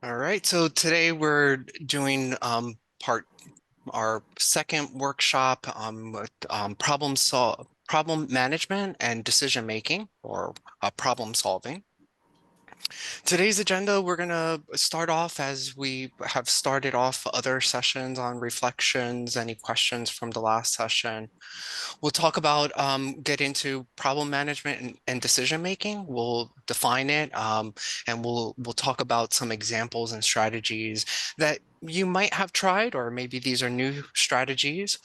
All right, so today we're doing part our second workshop with problem management and decision making or problem solving. Today's agenda, we're going to start off as we have started off other sessions on reflections, any questions from the last session. We'll talk about get into problem management and decision making. We'll define it, and we'll talk about some examples and strategies that you might have tried, or maybe these are new strategies.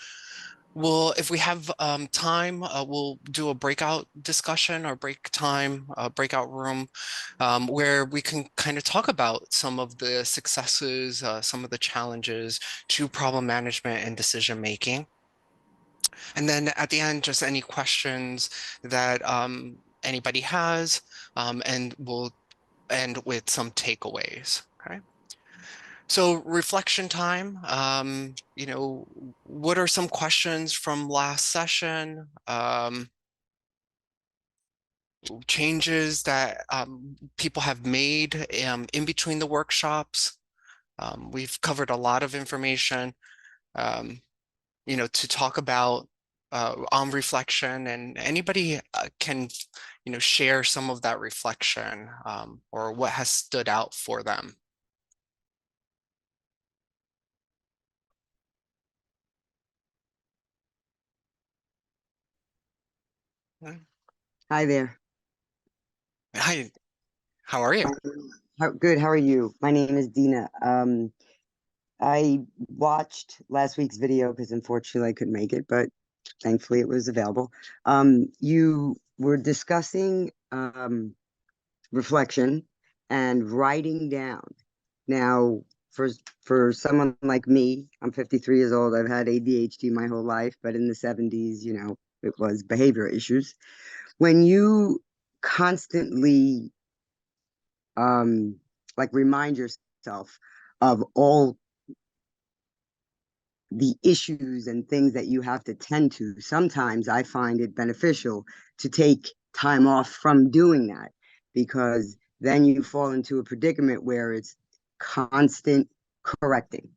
If we have time, we'll do a breakout discussion or breakout room, where we can kind of talk about some of the successes, some of the challenges to problem management and decision making. And then at the end, just any questions that anybody has, and we'll end with some takeaways. Okay. So reflection time, what are some questions from last session? Changes that people have made in between the workshops. We've covered a lot of information. Um, to talk about on reflection, and anybody can, share some of that reflection or what has stood out for them. Hi there. Hi, how are you? Good. How are you? My name is Dina. I watched last week's video because unfortunately I couldn't make it, but thankfully it was available. You were discussing reflection and writing down. Now, for for someone like me, I'm 53 years old. I've had ADHD my whole life, but in the 70s, it was behavior issues. When you constantly like remind yourself of all the issues and things that you have to tend to. Sometimes I find it beneficial to take time off from doing that because then you fall into a predicament where it's constant correcting.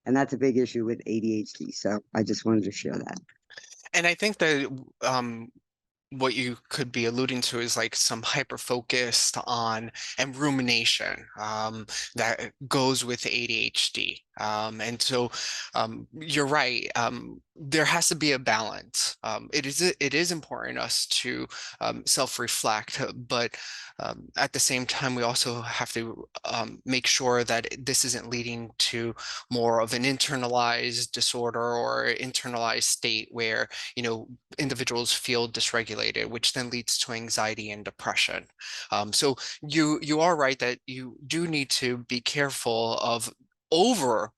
And that's a big issue with ADHD. So I just wanted to share that. And I think that what you could be alluding to is like some hyper focused on and rumination that goes with ADHD. And so you're right. There has to be a balance. It is important us to self-reflect, but at the same time, we also have to make sure that this isn't leading to more of an internalized disorder or internalized state where, individuals feel dysregulated, which then leads to anxiety and depression. So you are right that you do need to be careful of over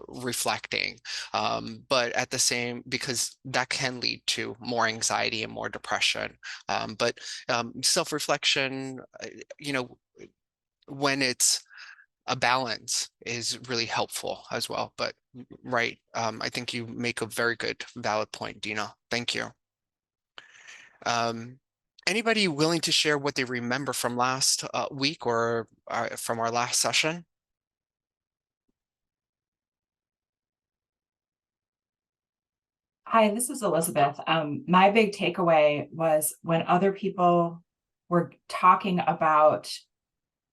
reflecting, but at the same, because that can lead to more anxiety and more depression. But self-reflection, you know, when it's a balance is really helpful as well. But right, I think you make a very good, valid point, Dina. Thank you. Um, Anybody willing to share what they remember from last week or from our last session? Hi, this is Elizabeth. My big takeaway was when other people were talking about,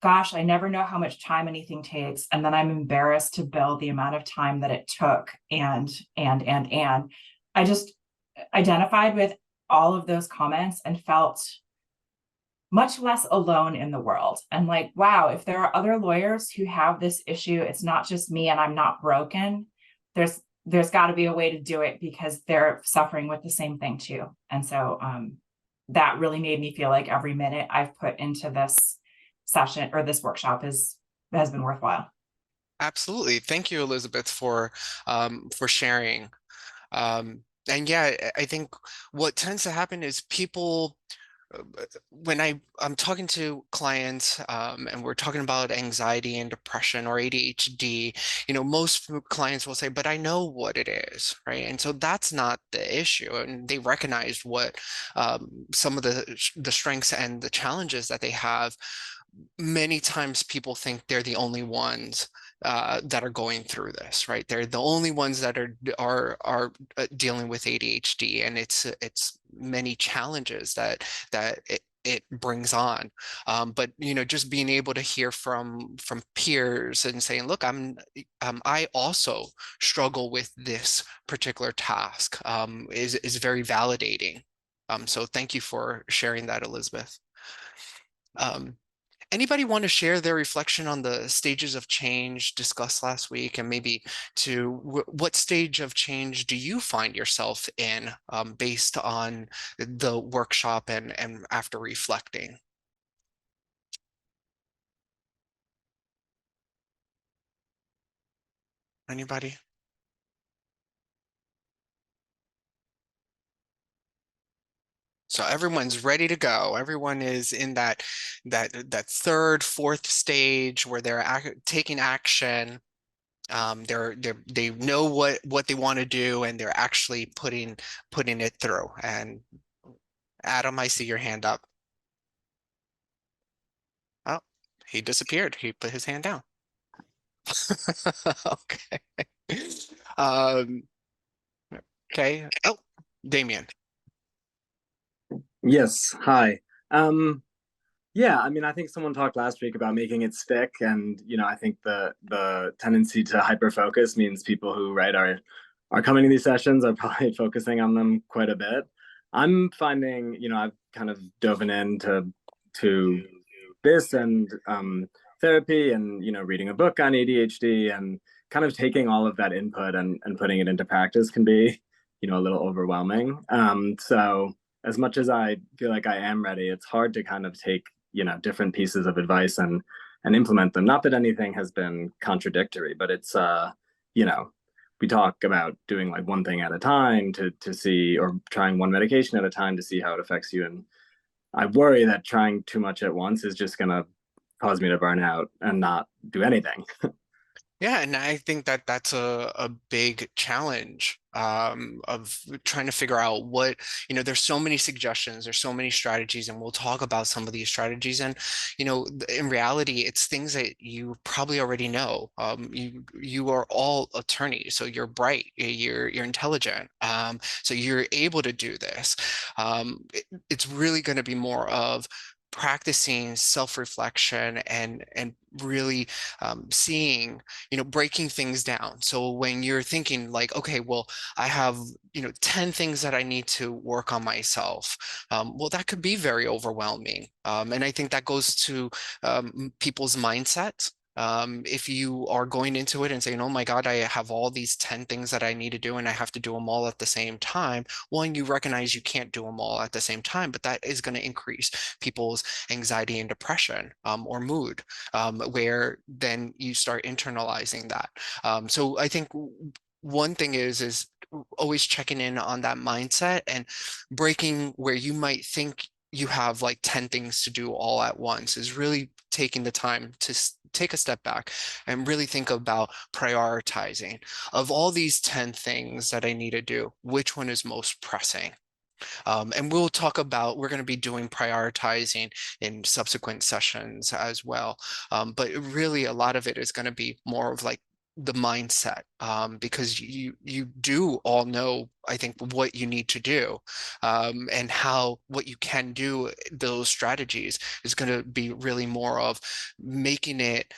gosh, I never know how much time anything takes, and then I'm embarrassed to bill the amount of time that it took, and. I just identified with all of those comments and felt much less alone in the world. And like, wow, if there are other lawyers who have this issue, it's not just me and I'm not broken. There's got to be a way to do it because they're suffering with the same thing too. And so that really made me feel like every minute I've put into this session or this workshop has been worthwhile. Absolutely. Thank you, Elizabeth, for sharing. And yeah, I think what tends to happen is people when I'm talking to clients and we're talking about anxiety and depression or ADHD, most clients will say, but I know what it is, right? And so that's not the issue. And they recognize what some of the strengths and the challenges that they have. many times people think they're the only ones that are going through this, right? They're the only ones that are dealing with ADHD, and it's many challenges that it brings on. But just being able to hear from peers and saying, "Look, I also struggle with this particular task," is very validating. So thank you for sharing that, Elizabeth. Um, Anybody want to share their reflection on the stages of change discussed last week, and maybe to what stage of change do you find yourself in, based on the workshop and after reflecting? Anybody? So everyone's ready to go. Everyone is in that third, fourth stage where they're taking action. They know what they want to do, and they're actually putting it through. And Adam, I see your hand up. Oh, he disappeared. He put his hand down. Okay. Um, okay. Oh, Damien. Yes, hi. Um, yeah, I mean, I think someone talked last week about making it stick, and I think the tendency to hyper focus means people who are coming to these sessions are probably focusing on them quite a bit. I'm finding, I've kind of dove into this and therapy, and reading a book on ADHD, and kind of taking all of that input and putting it into practice can be a little overwhelming. So as much as I feel like I am ready, it's hard to kind of take different pieces of advice and implement them. Not that anything has been contradictory, but it's you know we talk about doing like one thing at a time to see, or trying one medication at a time to see how it affects you. And I worry that trying too much at once is just going to cause me to burn out and not do anything. Yeah, and I think that that's a big challenge, of trying to figure out there's so many suggestions, there's so many strategies, and we'll talk about some of these strategies. And, in reality, it's things that you probably already know. You are all attorneys, so you're bright, you're intelligent, so you're able to do this. It's really going to be more of practicing self-reflection and really seeing, breaking things down. So when you're thinking like, okay, well, I have, 10 things that I need to work on myself. Well, that could be very overwhelming. And I think that goes to people's mindset. If you are going into it and saying, oh my God, I have all these 10 things that I need to do and I have to do them all at the same time. One, you recognize you can't do them all at the same time, but that is going to increase people's anxiety and depression, or mood, where then you start internalizing that. So I think one thing is always checking in on that mindset and breaking where you might think you have like 10 things to do all at once, is really taking the time to take a step back and really think about prioritizing. Of all these 10 things that I need to do, which one is most pressing? And we're going to be doing prioritizing in subsequent sessions as well. But really, a lot of it is going to be more of like the mindset, because you do all know, I think, what you need to do, and what you can do. Those strategies is going to be really more of making it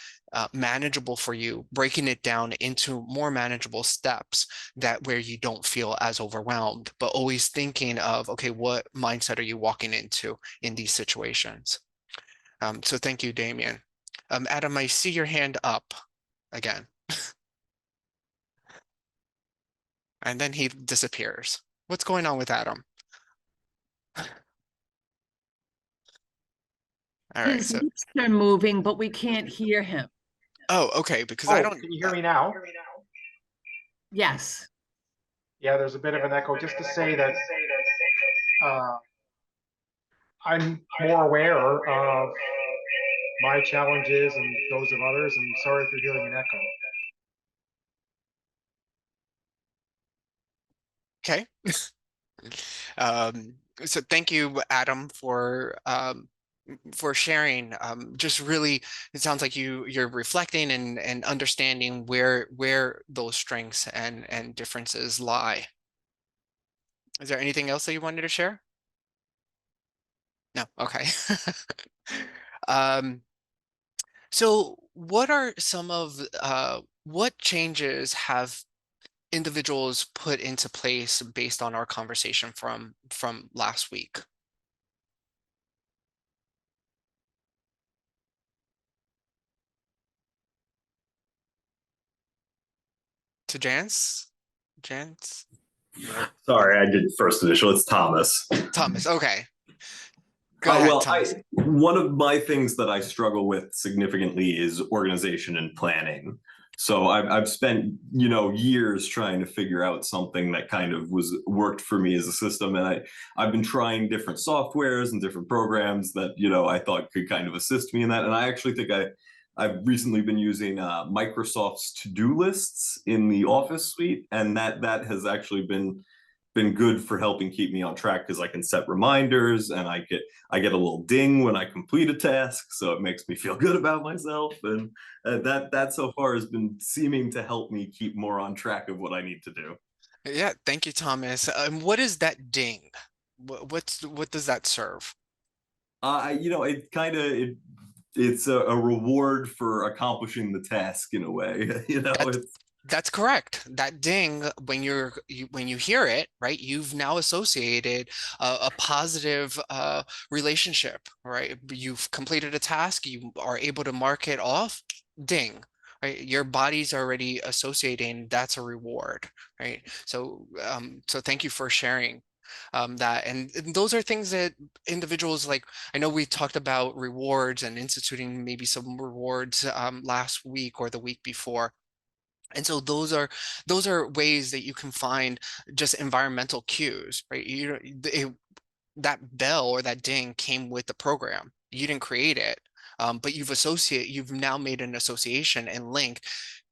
manageable for you, breaking it down into more manageable steps, that where you don't feel as overwhelmed, but always thinking of, okay, what mindset are you walking into in these situations? So thank you, Damien. Adam, I see your hand up again, and then he disappears. What's going on with Adam? All right, His so, lips are moving, but we can't hear him. oh, okay, because I Oh, don't, can you hear me now? Yes. Yeah, there's a bit of an echo. Just to say that uh, I'm more aware of my challenges and those of others, and sorry if you're hearing an echo. okay. So thank you, Adam, for for sharing. Just really, it sounds like you're reflecting and understanding where those strengths and differences lie. Is there anything else that you wanted to share? No. Okay. Um, so what are some of what changes have individuals put into place based on our conversation from last week? To Jance? Jance? Sorry, I did first initial. It's Thomas. Thomas, okay. Go ahead, Well, Thomas. one of my things that I struggle with significantly is organization and planning. So I've spent years trying to figure out something that kind of worked for me as a system, and I've been trying different softwares and different programs that I thought could kind of assist me in that. And I actually think I've recently been using Microsoft's to-do lists in the Office suite, and that has actually been good for helping keep me on track because I can set reminders and I get a little ding when I complete a task, so it makes me feel good about myself, and that so far has been seeming to help me keep more on track of what I need to do. Yeah, thank you, Thomas. What is that ding? What does that serve? It kind of it's a reward for accomplishing the task in a way. That It's that's correct. That ding, when when you hear it, right? You've now associated a positive relationship, right? You've completed a task. You are able to mark it off. Ding. Right, your body's already associating that's a reward, right? So thank you for sharing that. And those are things that individuals like. I know we talked about rewards and instituting maybe some rewards last week or the week before. And so those are ways that you can find just environmental cues, right? That bell or that ding came with the program. You didn't create it, but you've now made an association and link.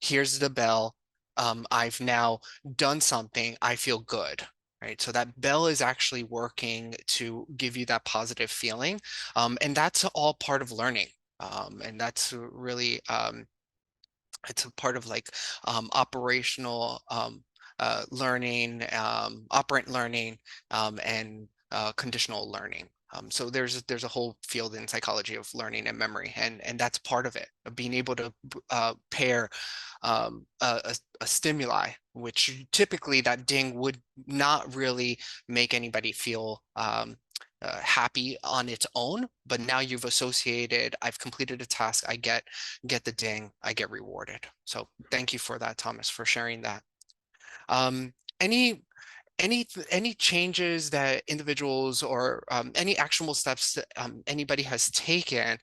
Here's the bell. I've now done something. I feel good, right? So that bell is actually working to give you that positive feeling, and that's all part of learning. And that's really it's a part of like operational learning, operant learning, and conditional learning. So there's a whole field in psychology of learning and memory, and that's part of it. Being able to pair a stimuli, which typically that ding would not really make anybody feel happy on its own, but now you've associated, I've completed a task, I get the ding, I get rewarded. So thank you for that, Thomas, for sharing that. Um, any any changes that individuals or any actionable steps that anybody has taken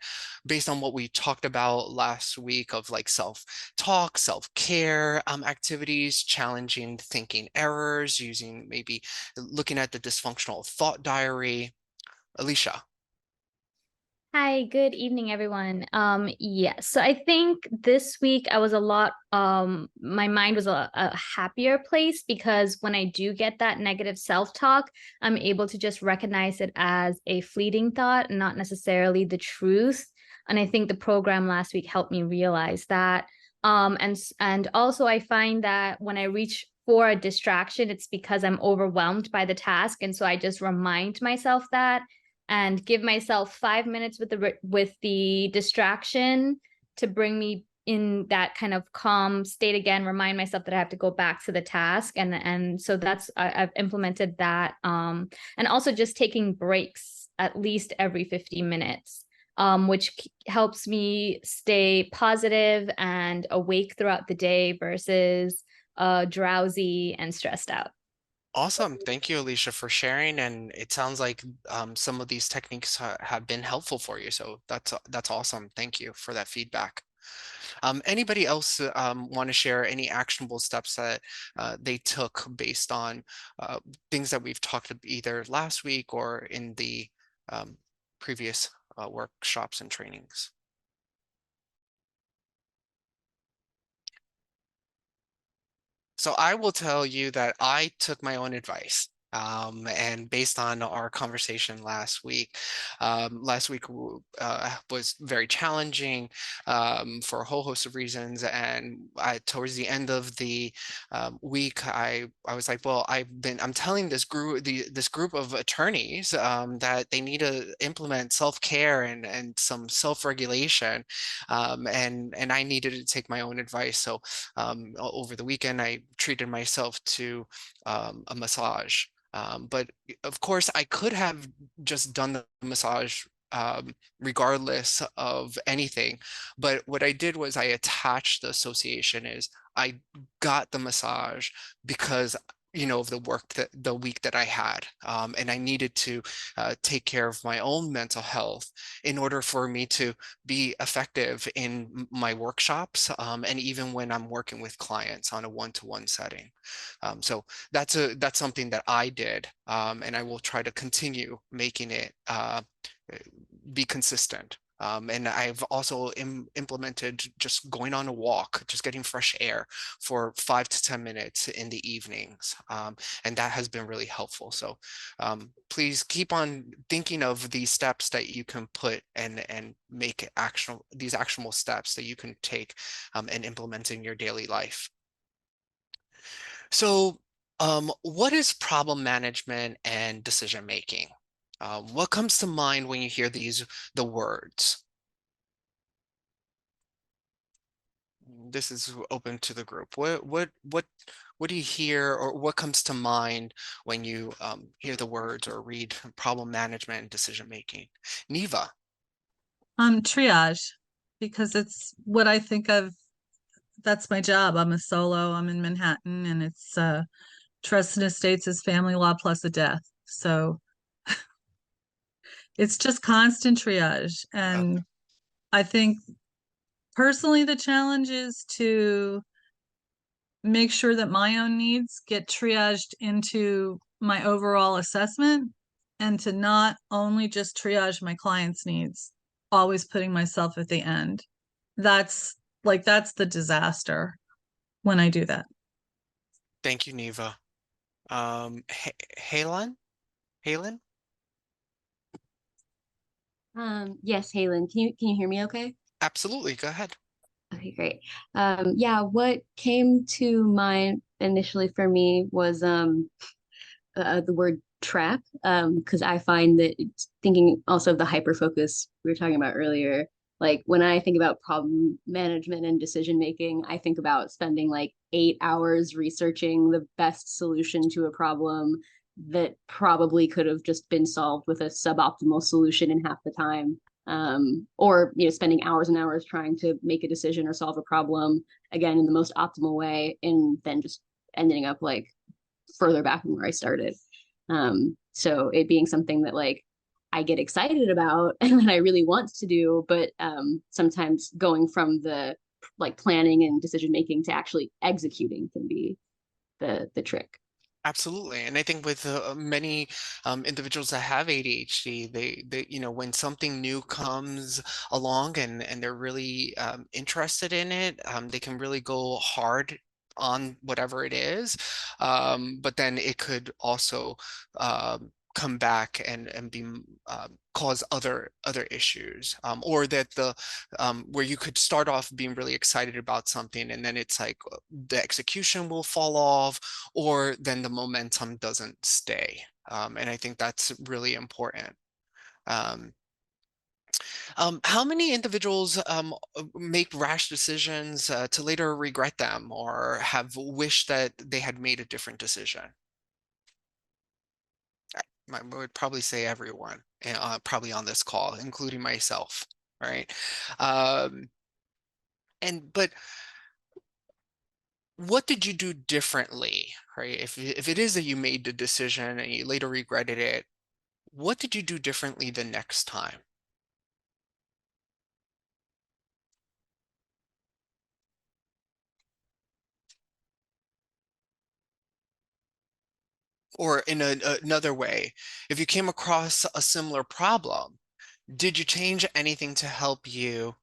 based on what we talked about last week of like self-talk, self-care activities, challenging thinking errors, using maybe looking at the dysfunctional thought diary. Alicia. Hi, good evening, everyone. Yes, so I think this week I was a lot, my mind was a happier place because when I do get that negative self-talk, I'm able to just recognize it as a fleeting thought, and not necessarily the truth. And I think the program last week helped me realize that. And also I find that when I reach for a distraction, it's because I'm overwhelmed by the task, and so I just remind myself that and give myself 5 minutes with the distraction to bring me in that kind of calm state again, remind myself that I have to go back to the task. And so I've implemented that. And also just taking breaks at least every 50 minutes, which helps me stay positive and awake throughout the day versus drowsy and stressed out. Awesome. Thank you, Alicia, for sharing. And it sounds like some of these techniques have been helpful for you. So that's awesome. Thank you for that feedback. Anybody else want to share any actionable steps that they took based on things that we've talked about either last week or in the previous workshops and trainings? So I will tell you that I took my own advice. And based on our conversation last week was very challenging for a whole host of reasons. And towards the end of the week, I was like, well, I'm telling this group of attorneys that they need to implement self-care and some self-regulation, and I needed to take my own advice. So over the weekend, I treated myself to a massage. But of course, I could have just done the massage regardless of anything. But what I did was I attached the association is I got the massage because of the week that I had, and I needed to take care of my own mental health in order for me to be effective in my workshops, and even when I'm working with clients on a one-to-one setting. So that's something that I did, and I will try to continue making it be consistent. And I've also implemented just going on a walk, just getting fresh air for 5 to 10 minutes in the evenings. And that has been really helpful. So please keep on thinking of these steps that you can put and make these actionable steps that you can take and implement in your daily life. So what is problem management and decision making? What comes to mind when you hear the words? This is open to the group. What do you hear, or what comes to mind when you hear the words or read problem management and decision making? Neva. Triage, because it's what I think of. That's my job. I'm a solo. I'm in Manhattan, and it's trust and estates is family law plus a death. So it's just constant triage. And I think personally, the challenge is to make sure that my own needs get triaged into my overall assessment, and to not only just triage my clients' needs, always putting myself at the end. That's the disaster when I do that. Thank you, Neva. Halen? Halen? Yes, Halen, can you hear me okay? Absolutely. Go ahead. Okay, great. Yeah, what came to mind initially for me was the word trap, because I find that thinking also of the hyper focus we were talking about earlier, like when I think about problem management and decision making, I think about spending like 8 hours researching the best solution to a problem that probably could have just been solved with a suboptimal solution in half the time. Or spending hours and hours trying to make a decision or solve a problem again in the most optimal way, and then just ending up like further back from where I started. So it being something that like I get excited about and that I really want to do, but sometimes going from the like planning and decision making to actually executing can be the trick. Absolutely. And I think with many individuals that have ADHD, when something new comes along and they're really interested in it, they can really go hard on whatever it is. But then it could also come back and be cause other issues, or that where you could start off being really excited about something and then it's like the execution will fall off, or then the momentum doesn't stay. And I think that's really important. Um, how many individuals make rash decisions to later regret them or have wished that they had made a different decision? I would probably say everyone, probably on this call, including myself, right? But what did you do differently, right? If it is that you made the decision and you later regretted it, what did you do differently the next time? Or in another way, if you came across a similar problem, did you change anything to help you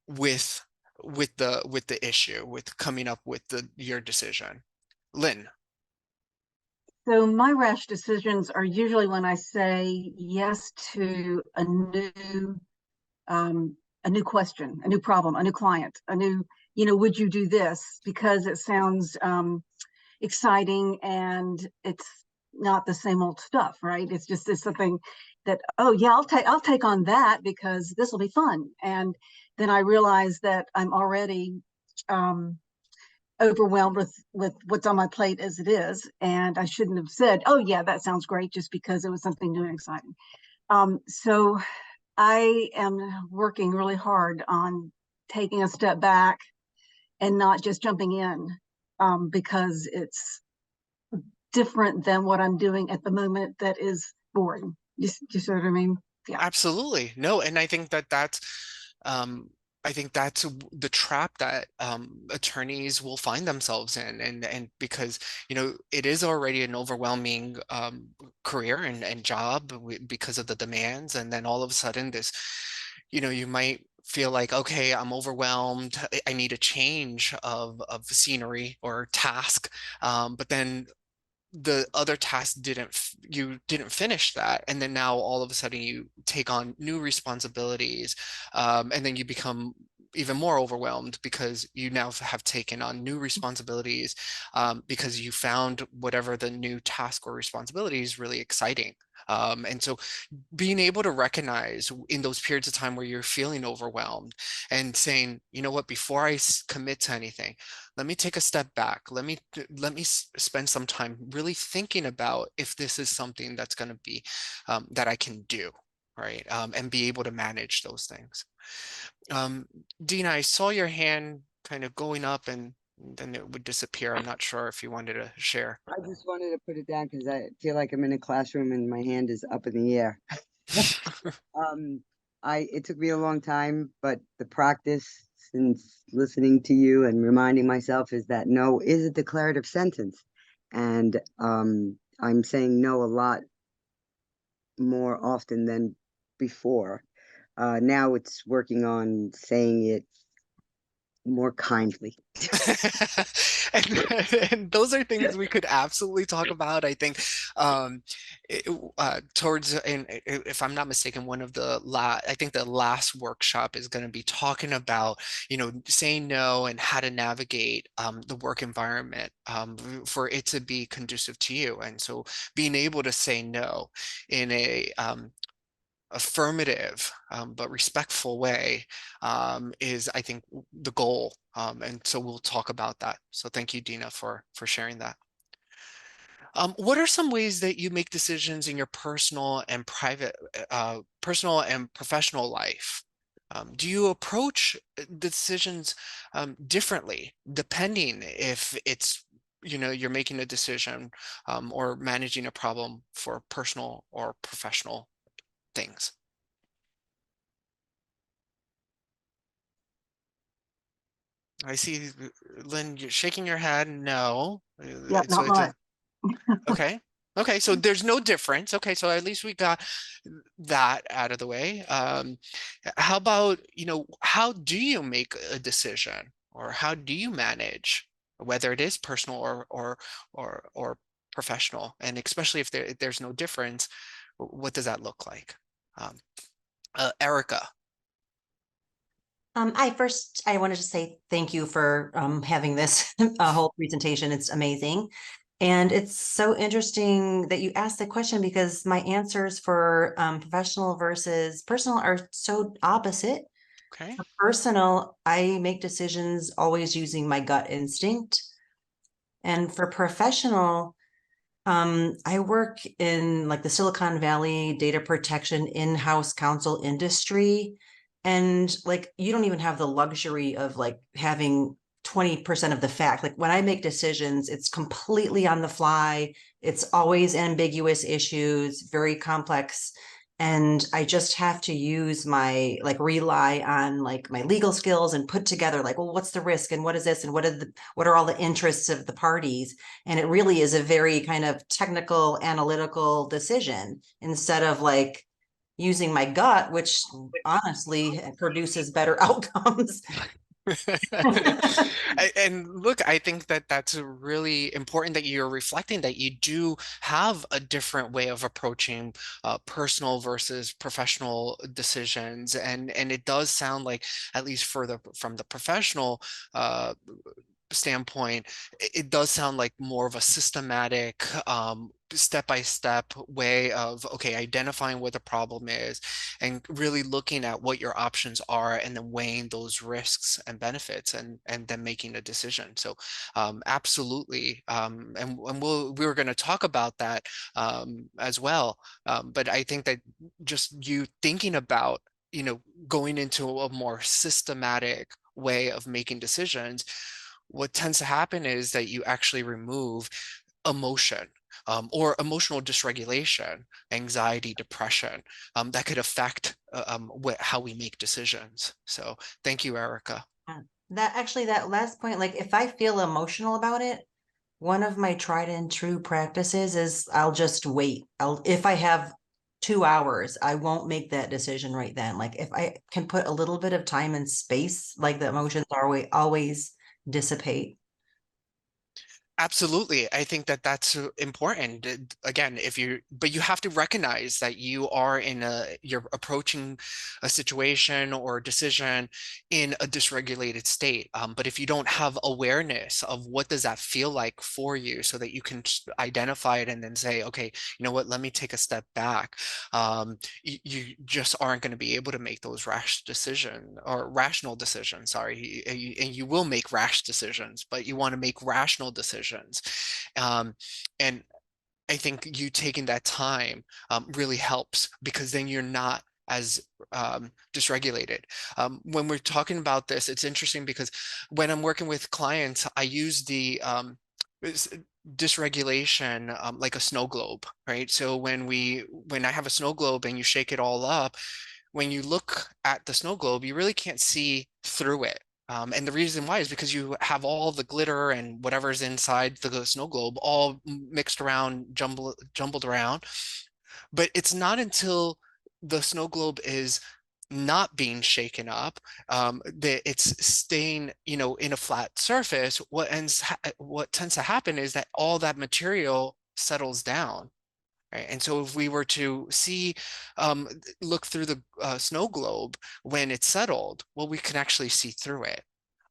with the issue, with coming up with your decision? Lynn. So my rash decisions are usually when I say yes to a new question, a new problem, a new client, a new, would you do this? Because it sounds exciting and it's not the same old stuff, right? It's something that, oh yeah, I'll take on that because this will be fun. And then I realize that I'm already overwhelmed with what's on my plate as it is, and I shouldn't have said, oh yeah, that sounds great, just because it was something new and exciting. So I am working really hard on taking a step back and not just jumping in, because it's different than what I'm doing at the moment that is boring. Do you see what I mean? Yeah. Absolutely. No, and um I think that's the trap that attorneys will find themselves in, and because it is already an overwhelming career and job because of the demands, and then all of a sudden this, you might feel like, okay, I'm overwhelmed, I need a change of scenery or task, but then the other task you didn't finish that, and then now all of a sudden you take on new responsibilities, and then you become even more overwhelmed because you now have taken on new responsibilities, because you found whatever the new task or responsibility is really exciting. And so being able to recognize in those periods of time where you're feeling overwhelmed and saying, you know what, before I commit to anything, let me take a step back. Let me spend some time really thinking about if this is something that's going to be that I can do, right? And be able to manage those things. Dina, I saw your hand kind of going up and then it would disappear. I'm not sure if you wanted to share. I just wanted to put it down because I feel like I'm in a classroom and my hand is up in the air. Um, it took me a long time, but the practice since listening to you and reminding myself is that no is a declarative sentence. And I'm saying no a lot more often than before. Now it's working on saying it more kindly. And those are things we could absolutely talk about. I think towards, and if I'm not mistaken, I think the last workshop is going to be talking about, saying no and how to navigate the work environment for it to be conducive to you. And so being able to say no in a affirmative but respectful way is, I think, the goal. And so we'll talk about that. So thank you, Dina, for sharing that. What are some ways that you make decisions in your personal and professional life? Do you approach decisions differently depending if it's, you're making a decision or managing a problem for personal or professional things? I see, Lynn, you're shaking your head. No. Yeah, So not much. okay. Okay, so there's no difference. Okay, so at least we got that out of the way. How about, how do you make a decision, or how do you manage, whether it is personal or professional, and especially if there's no difference, what does that look like? Erica. I wanted to say thank you for having this whole presentation. It's amazing. And it's so interesting that you asked the question, because my answers for professional versus personal are so opposite. Okay. For personal, I make decisions always using my gut instinct. And for professional, I work in like the Silicon Valley data protection in-house counsel industry. And like, you don't even have the luxury of like having 20% of the fact. Like when I make decisions, it's completely on the fly. It's always ambiguous issues, very complex. And I just have to use rely on like my legal skills and put together like, well, what's the risk and what is this and what are all the interests of the parties? And it really is a very kind of technical, analytical decision instead of like using my gut, which honestly produces better outcomes. And look, I think that that's really important that you're reflecting that you do have a different way of approaching personal versus professional decisions, and it does sound like, at least for the from the professional uh, standpoint, it does sound like more of a systematic, step-by-step way of, okay, identifying what the problem is and really looking at what your options are and then weighing those risks and benefits and then making a decision. So absolutely. And we were going to talk about that as well. But I think that just you thinking about, going into a more systematic way of making decisions, what tends to happen is that you actually remove emotion, or emotional dysregulation, anxiety, depression, that could affect how we make decisions. So thank you, Erica. That last point, like if I feel emotional about it, one of my tried and true practices is I'll just wait. If I have 2 hours, I won't make that decision right then. Like if I can put a little bit of time and space, like the emotions always dissipate. Absolutely. I think that that's important. Again, but you have to recognize that you're approaching a situation or a decision in a dysregulated state. But if you don't have awareness of what does that feel like for you so that you can identify it and then say, okay, you know what, let me take a step back. You just aren't going to be able to make those rational decisions, sorry. And you will make rash decisions, but you want to make rational decisions. And I think you taking that time really helps, because then you're not as dysregulated. When we're talking about this, it's interesting because when I'm working with clients, I use the dysregulation like a snow globe, right? So when I have a snow globe and you shake it all up, when you look at the snow globe, you really can't see through it. And the reason why is because you have all the glitter and whatever's inside the snow globe all mixed around, jumbled around. But it's not until the snow globe is not being shaken up, that it's staying, in a flat surface. What tends to happen is that all that material settles down. Right? And so if we were to look through the snow globe when it's settled, well, we can actually see through it.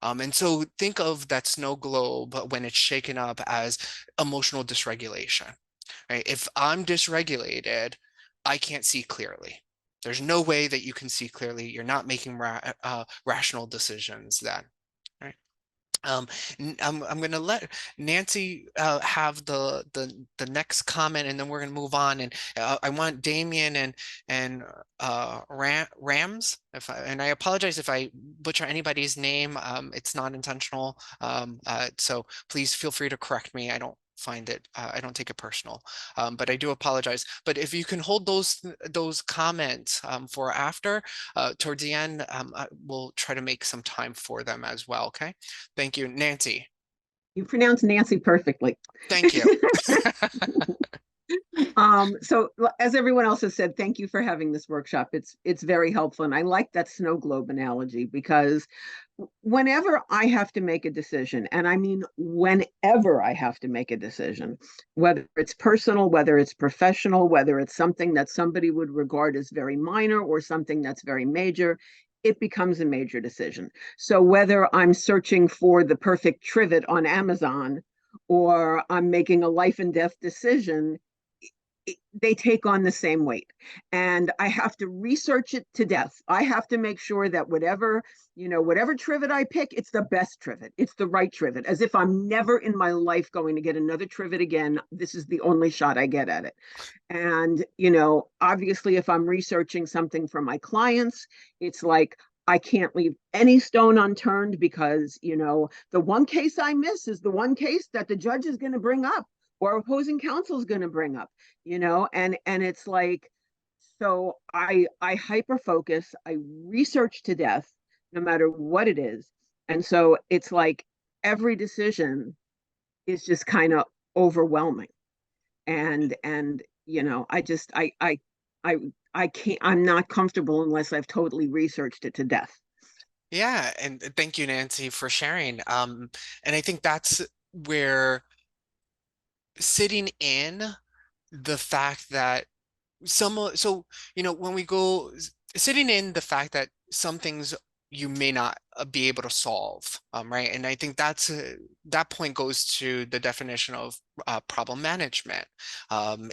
And so think of that snow globe when it's shaken up as emotional dysregulation. Right? If I'm dysregulated, I can't see clearly. There's no way that you can see clearly. You're not making rational decisions then. Right? I'm going to let Nancy have the next comment, and then we're going to move on. And I want Damien and Rams. And I apologize if I butcher anybody's name. It's not intentional. So please feel free to correct me. I don't take it personal, but I do apologize. But if you can hold those comments for after, towards the end, we'll try to make some time for them as well. Okay. Thank you, Nancy. You pronounce Nancy perfectly. Thank you. So as everyone else has said, thank you for having this workshop. It's very helpful. And I like that snow globe analogy, because whenever I have to make a decision, and I mean, whenever I have to make a decision, whether it's personal, whether it's professional, whether it's something that somebody would regard as very minor or something that's very major, it becomes a major decision. So whether I'm searching for the perfect trivet on Amazon or I'm making a life and death decision, they take on the same weight, and I have to research it to death. I have to make sure that whatever trivet I pick, it's the best trivet, it's the right trivet, as if I'm never in my life going to get another trivet again. This is the only shot I get at it. And obviously, if I'm researching something for my clients, it's like I can't leave any stone unturned, because the one case I miss is the one case that the judge is going to bring up or opposing counsel is going to bring up, and it's like, so I hyper focus, I research to death, no matter what it is. And so it's like every decision is just kind of overwhelming. And I can't, I'm not comfortable unless I've totally researched it to death. Yeah, and thank you, Nancy, for sharing. And I think that's where sitting in the fact that so when we go sitting in the fact that some things you may not be able to solve, right? And I think that point goes to the definition of problem management.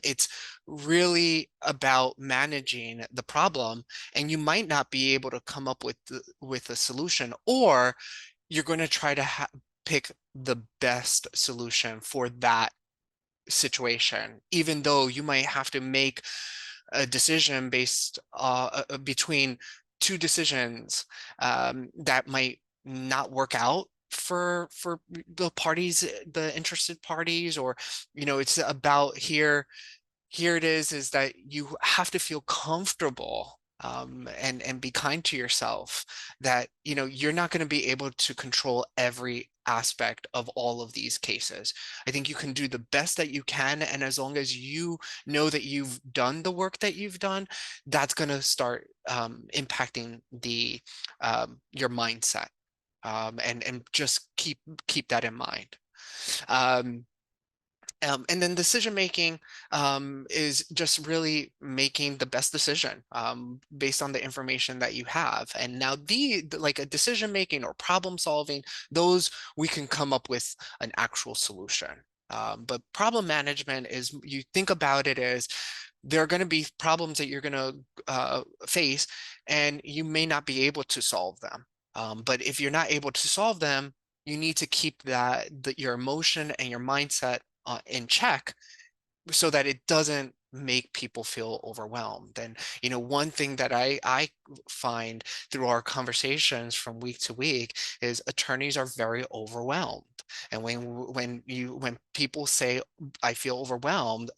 It's really about managing the problem, and you might not be able to come up with a solution, or you're going to try to pick the best solution for that situation, even though you might have to make a decision based between two decisions that might not work out for the parties, the interested parties, or it's about here it is that you have to feel comfortable and be kind to yourself that you're not going to be able to control every aspect of all of these cases. I think you can do the best that you can, and as long as you know that you've done the work that you've done, that's going to start impacting your mindset, and just keep that in mind. And then decision making is just really making the best decision based on the information that you have. And now like a decision making or problem solving, those we can come up with an actual solution. But problem management is, you think about it as there are going to be problems that you're going to face, and you may not be able to solve them. But if you're not able to solve them, you need to keep your emotion and your mindset in check so that it doesn't make people feel overwhelmed. And one thing that I find through our conversations from week to week is attorneys are very overwhelmed. And when people say I feel overwhelmed,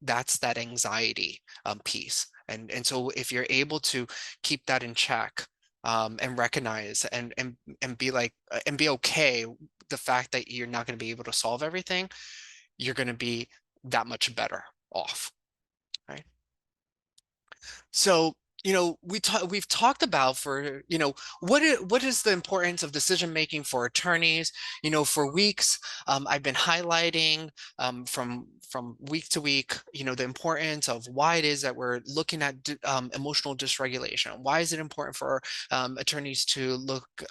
that's that anxiety piece. And so if you're able to keep that in check, and recognize and be like and be okay the fact that you're not going to be able to solve everything, you're going to be that much better off, right? So, we've talked about what is the importance of decision making for attorneys. For weeks, I've been highlighting from week to week, the importance of why it is that we're looking at emotional dysregulation. Why is it important for attorneys to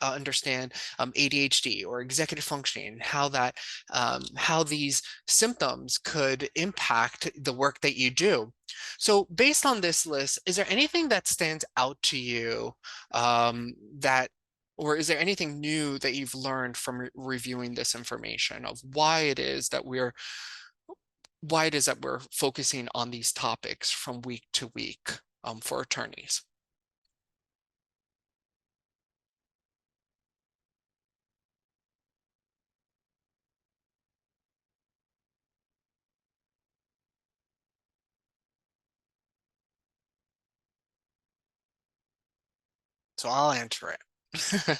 understand ADHD or executive functioning, how these symptoms could impact the work that you do. So based on this list, is there anything that stands out to you or is there anything new that you've learned from reviewing this information of why it is that we're focusing on these topics from week to week for attorneys? So I'll answer it.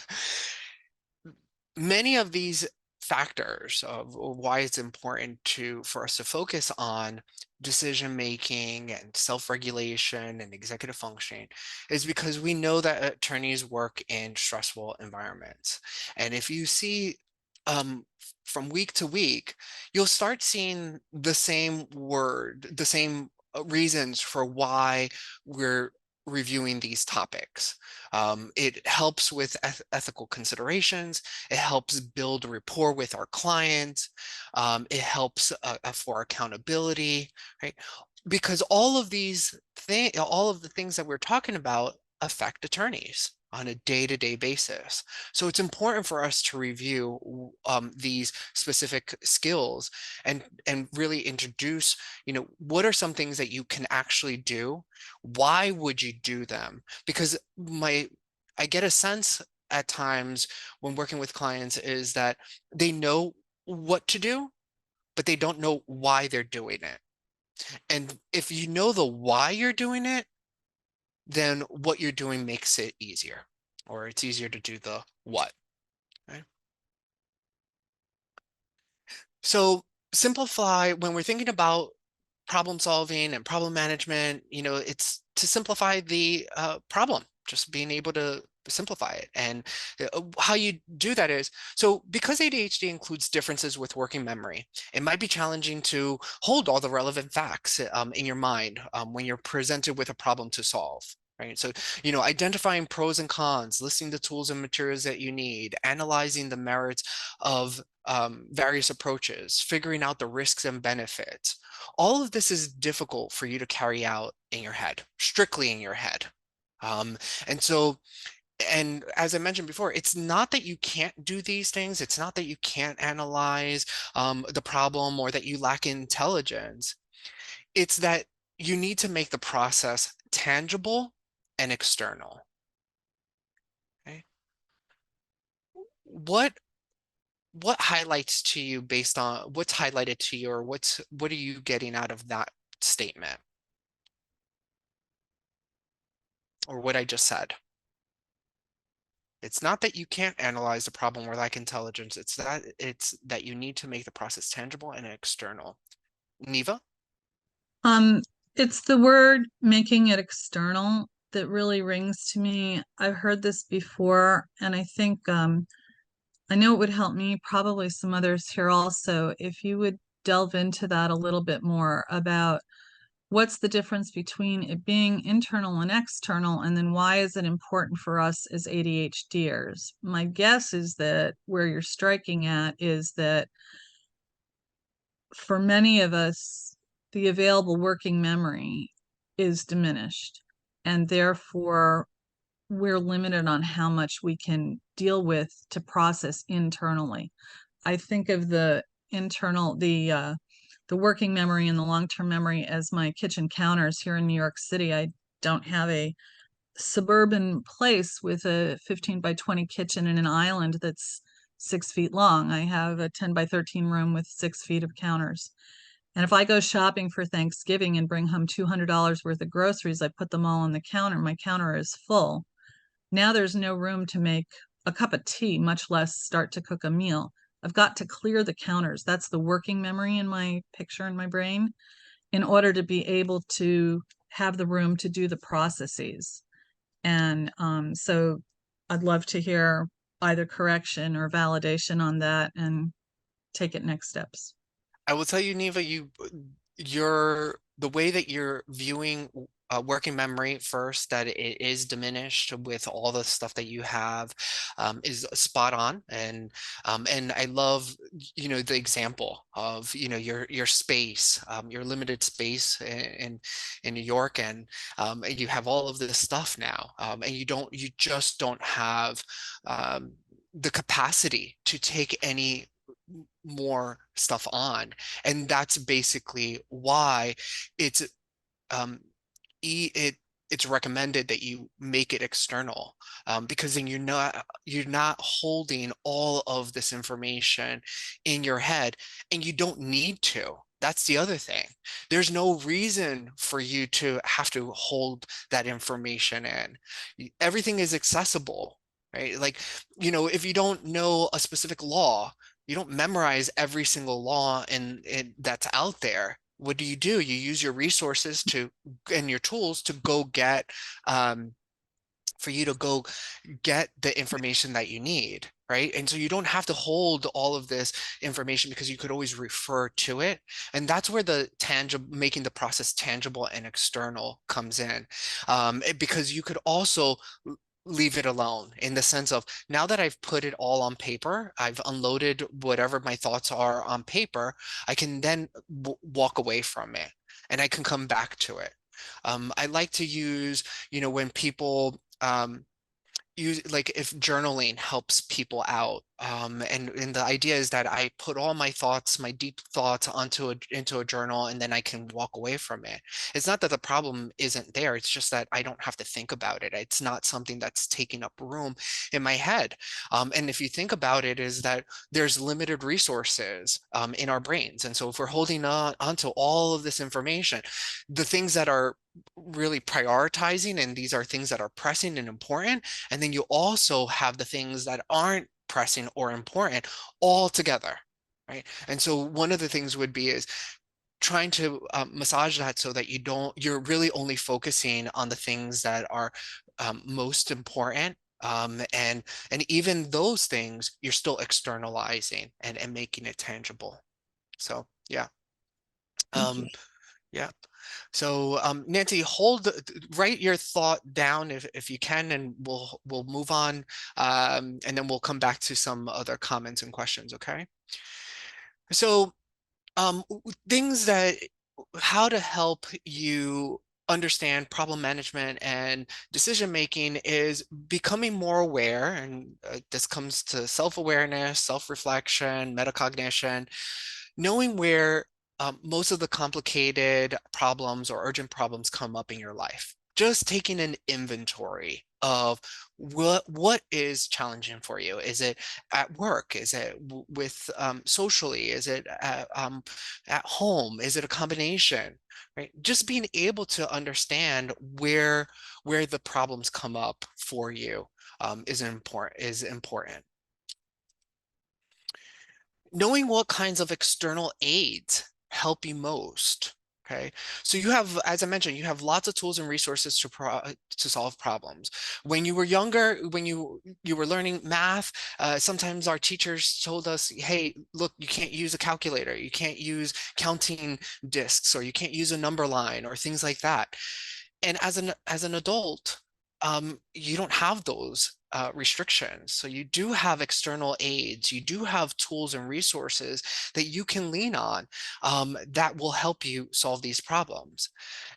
Many of these factors of why it's important for us to focus on decision making and self-regulation and executive functioning is because we know that attorneys work in stressful environments. And if you see from week to week, you'll start seeing the same reasons for why we're reviewing these topics. It helps with ethical considerations. It helps build rapport with our clients. It helps for accountability, right? Because all of the things that we're talking about affect attorneys on a day-to-day basis. So it's important for us to review these specific skills and really introduce, what are some things that you can actually do? Why would you do them? Because I get a sense at times when working with clients is that they know what to do, but they don't know why they're doing it. And if you know the why you're doing it, then what you're doing makes it easier, or it's easier to do the what, right? So simplify when we're thinking about problem solving and problem management, it's to simplify the problem, just being able to simplify it. And how you do that is, so because ADHD includes differences with working memory, it might be challenging to hold all the relevant facts in your mind when you're presented with a problem to solve. Right. So, identifying pros and cons, listing the tools and materials that you need, analyzing the merits of various approaches, figuring out the risks and benefits. All of this is difficult for you to carry out in your head, strictly in your head. And so, and as I mentioned before, it's not that you can't do these things. It's not that you can't analyze the problem or that you lack intelligence. It's that you need to make the process tangible and external. Okay. What highlights to you based on what's highlighted to you, or what are you getting out of that statement? Or what I just said? It's not that you can't analyze the problem or lack intelligence. It's that you need to make the process tangible and external. Neva? It's the word making it external that really rings to me. I've heard this before, and I think I know it would help me, probably some others here also, if you would delve into that a little bit more about what's the difference between it being internal and external, and then why is it important for us as ADHDers? My guess is that where you're striking at is that for many of us, the available working memory is diminished, and therefore we're limited on how much we can deal with to process internally. I think of the internal, the working memory and the long-term memory as my kitchen counters here in New York City. I don't have a suburban place with a 15 by 20 kitchen and an island that's 6 feet long. I have a 10 by 13 room with 6 feet of counters. And if I go shopping for Thanksgiving and bring home $200 worth of groceries, I put them all on the counter. My counter is full. Now there's no room to make a cup of tea, much less start to cook a meal. I've got to clear the counters. That's the working memory in my picture in my brain, in order to be able to have the room to do the processes. And so I'd love to hear either correction or validation on that and take it next steps. I will tell you, Neva, the way that you're viewing working memory first, that it is diminished with all the stuff that you have, is spot on. And I love, the example of, your space, your limited space in New York, and you have all of this stuff now, and you just don't have the capacity to take any more stuff on. And that's basically why it's um it's recommended that you make it external, because then you're not holding all of this information in your head, and you don't need to. That's the other thing. There's no reason for you to have to hold that information in. Everything is accessible, right? Like, if you don't know a specific law, you don't memorize every single law that's out there. What do? You use your resources and your tools to go get, for you to go get the information that you need, right? And so you don't have to hold all of this information, because you could always refer to it. And that's where the making the process tangible and external comes in, because you could also leave it alone, in the sense of, now that I've put it all on paper, I've unloaded whatever my thoughts are on paper, I can then walk away from it, and I can come back to it. I like to use, when people use, like, if journaling helps people out, and the idea is that I put all my thoughts, my deep thoughts, into a journal, and then I can walk away from it. It's not that the problem isn't there, it's just that I don't have to think about it. It's not something that's taking up room in my head. And if you think about it, is that there's limited resources in our brains, and so if we're holding onto all of this information, the things that are really prioritizing, and these are things that are pressing and important, and then you also have the things that aren't pressing or important all together, right? And so one of the things would be is trying to massage that, so that you're really only focusing on the things that are most important, And even those things you're still externalizing and making it tangible. So yeah. Thank you. Yeah. So Nancy, write your thought down if you can, and we'll move on, and then we'll come back to some other comments and questions. Okay. So things that how to help you understand problem management and decision making is becoming more aware, and this comes to self-awareness, self-reflection, metacognition, knowing where most of the complicated problems or urgent problems come up in your life. Just taking an inventory of what is challenging for you. Is it at work? Is it with socially? Is it at home? Is it a combination? Right? Just being able to understand where the problems come up for you is important. Knowing what kinds of external aids help you most. Okay, so you have, as I mentioned, you have lots of tools and resources to solve problems. When you were younger, when you were learning math, sometimes our teachers told us, "Hey, look, you can't use a calculator, you can't use counting discs, or you can't use a number line, or things like that." And as an adult, you don't have those restrictions. So you do have external aids, you do have tools and resources that you can lean on that will help you solve these problems.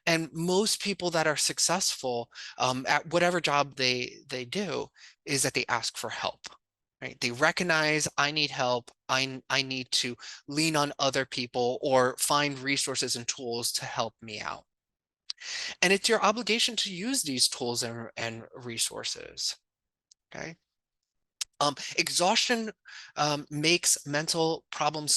And most people that are successful at whatever job they do is that they ask for help. Right? They recognize I need help. I need to lean on other people or find resources and tools to help me out. And it's your obligation to use these tools and resources. Okay. Exhaustion makes mental problem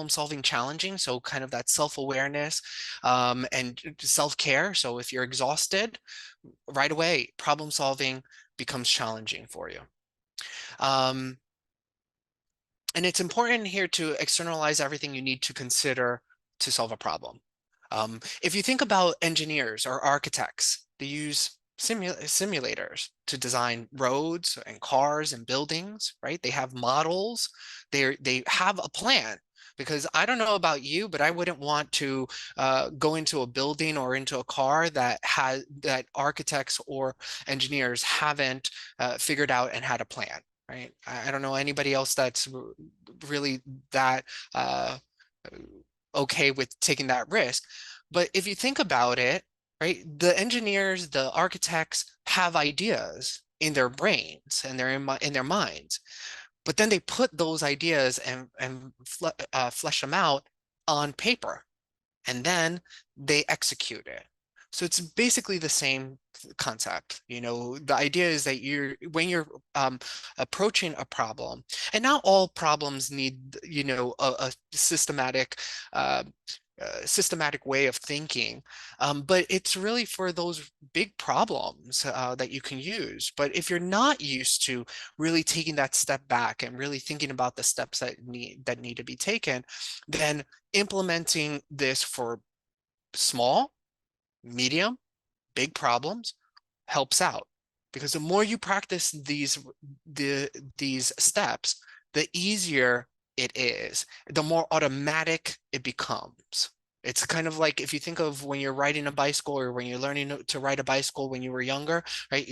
solving challenging. So kind of that self-awareness and self-care. So if you're exhausted, right away, problem solving becomes challenging for you. And it's important here to externalize everything you need to consider to solve a problem. If you think about engineers or architects, they use simulators to design roads and cars and buildings, right? They have models, they have a plan. Because I don't know about you, but I wouldn't want to go into a building or into a car that architects or engineers haven't figured out and had a plan, right? I don't know anybody else that's really that okay with taking that risk. But if you think about it, right, the engineers, the architects have ideas in their brains and they're in their minds, but then they put those ideas and flesh them out on paper, and then they execute it. So it's basically the same concept. The idea is that when you're approaching a problem, and not all problems need, a systematic way of thinking, but it's really for those big problems that you can use. But if you're not used to really taking that step back and really thinking about the steps that need to be taken, then implementing this for small, medium, big problems helps out, because the more you practice these steps, the easier it is, the more automatic it becomes. It's kind of like if you think of when you're riding a bicycle or when you're learning to ride a bicycle when you were younger, right?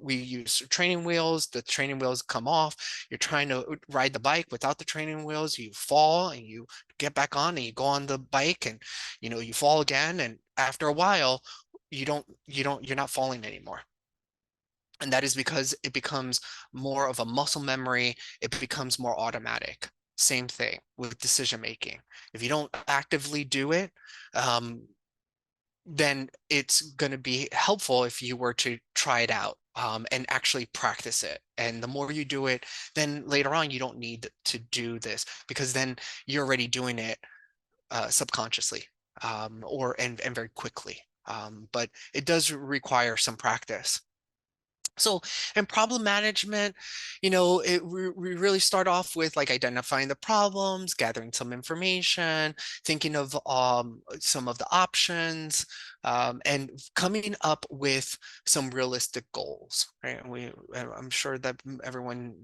We use training wheels, the training wheels come off, you're trying to ride the bike without the training wheels, you fall and you get back on and you go on the bike and you fall again, and after a while you're not falling anymore. And that is because it becomes more of a muscle memory. It becomes more automatic. Same thing with decision making. If you don't actively do it, then it's going to be helpful if you were to try it out and actually practice it. And the more you do it, then later on, you don't need to do this, because then you're already doing it subconsciously and very quickly. But it does require some practice. So in problem management, we really start off with like identifying the problems, gathering some information, thinking of some of the options, and coming up with some realistic goals, right? I'm sure that everyone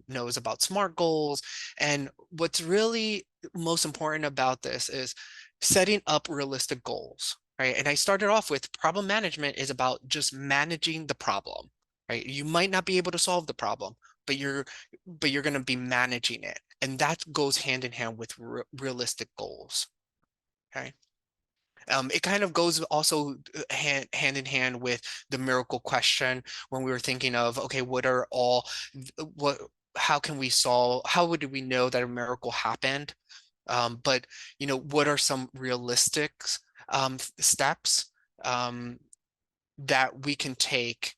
knows about SMART goals. And what's really most important about this is setting up realistic goals, right? And I started off with problem management is about just managing the problem, right? You might not be able to solve the problem, but you're going to be managing it. And that goes hand in hand with realistic goals. Okay. It kind of goes also hand in hand with the miracle question when we were thinking of, okay, how can we solve, how would we know that a miracle happened? But, what are some realistic steps that we can take,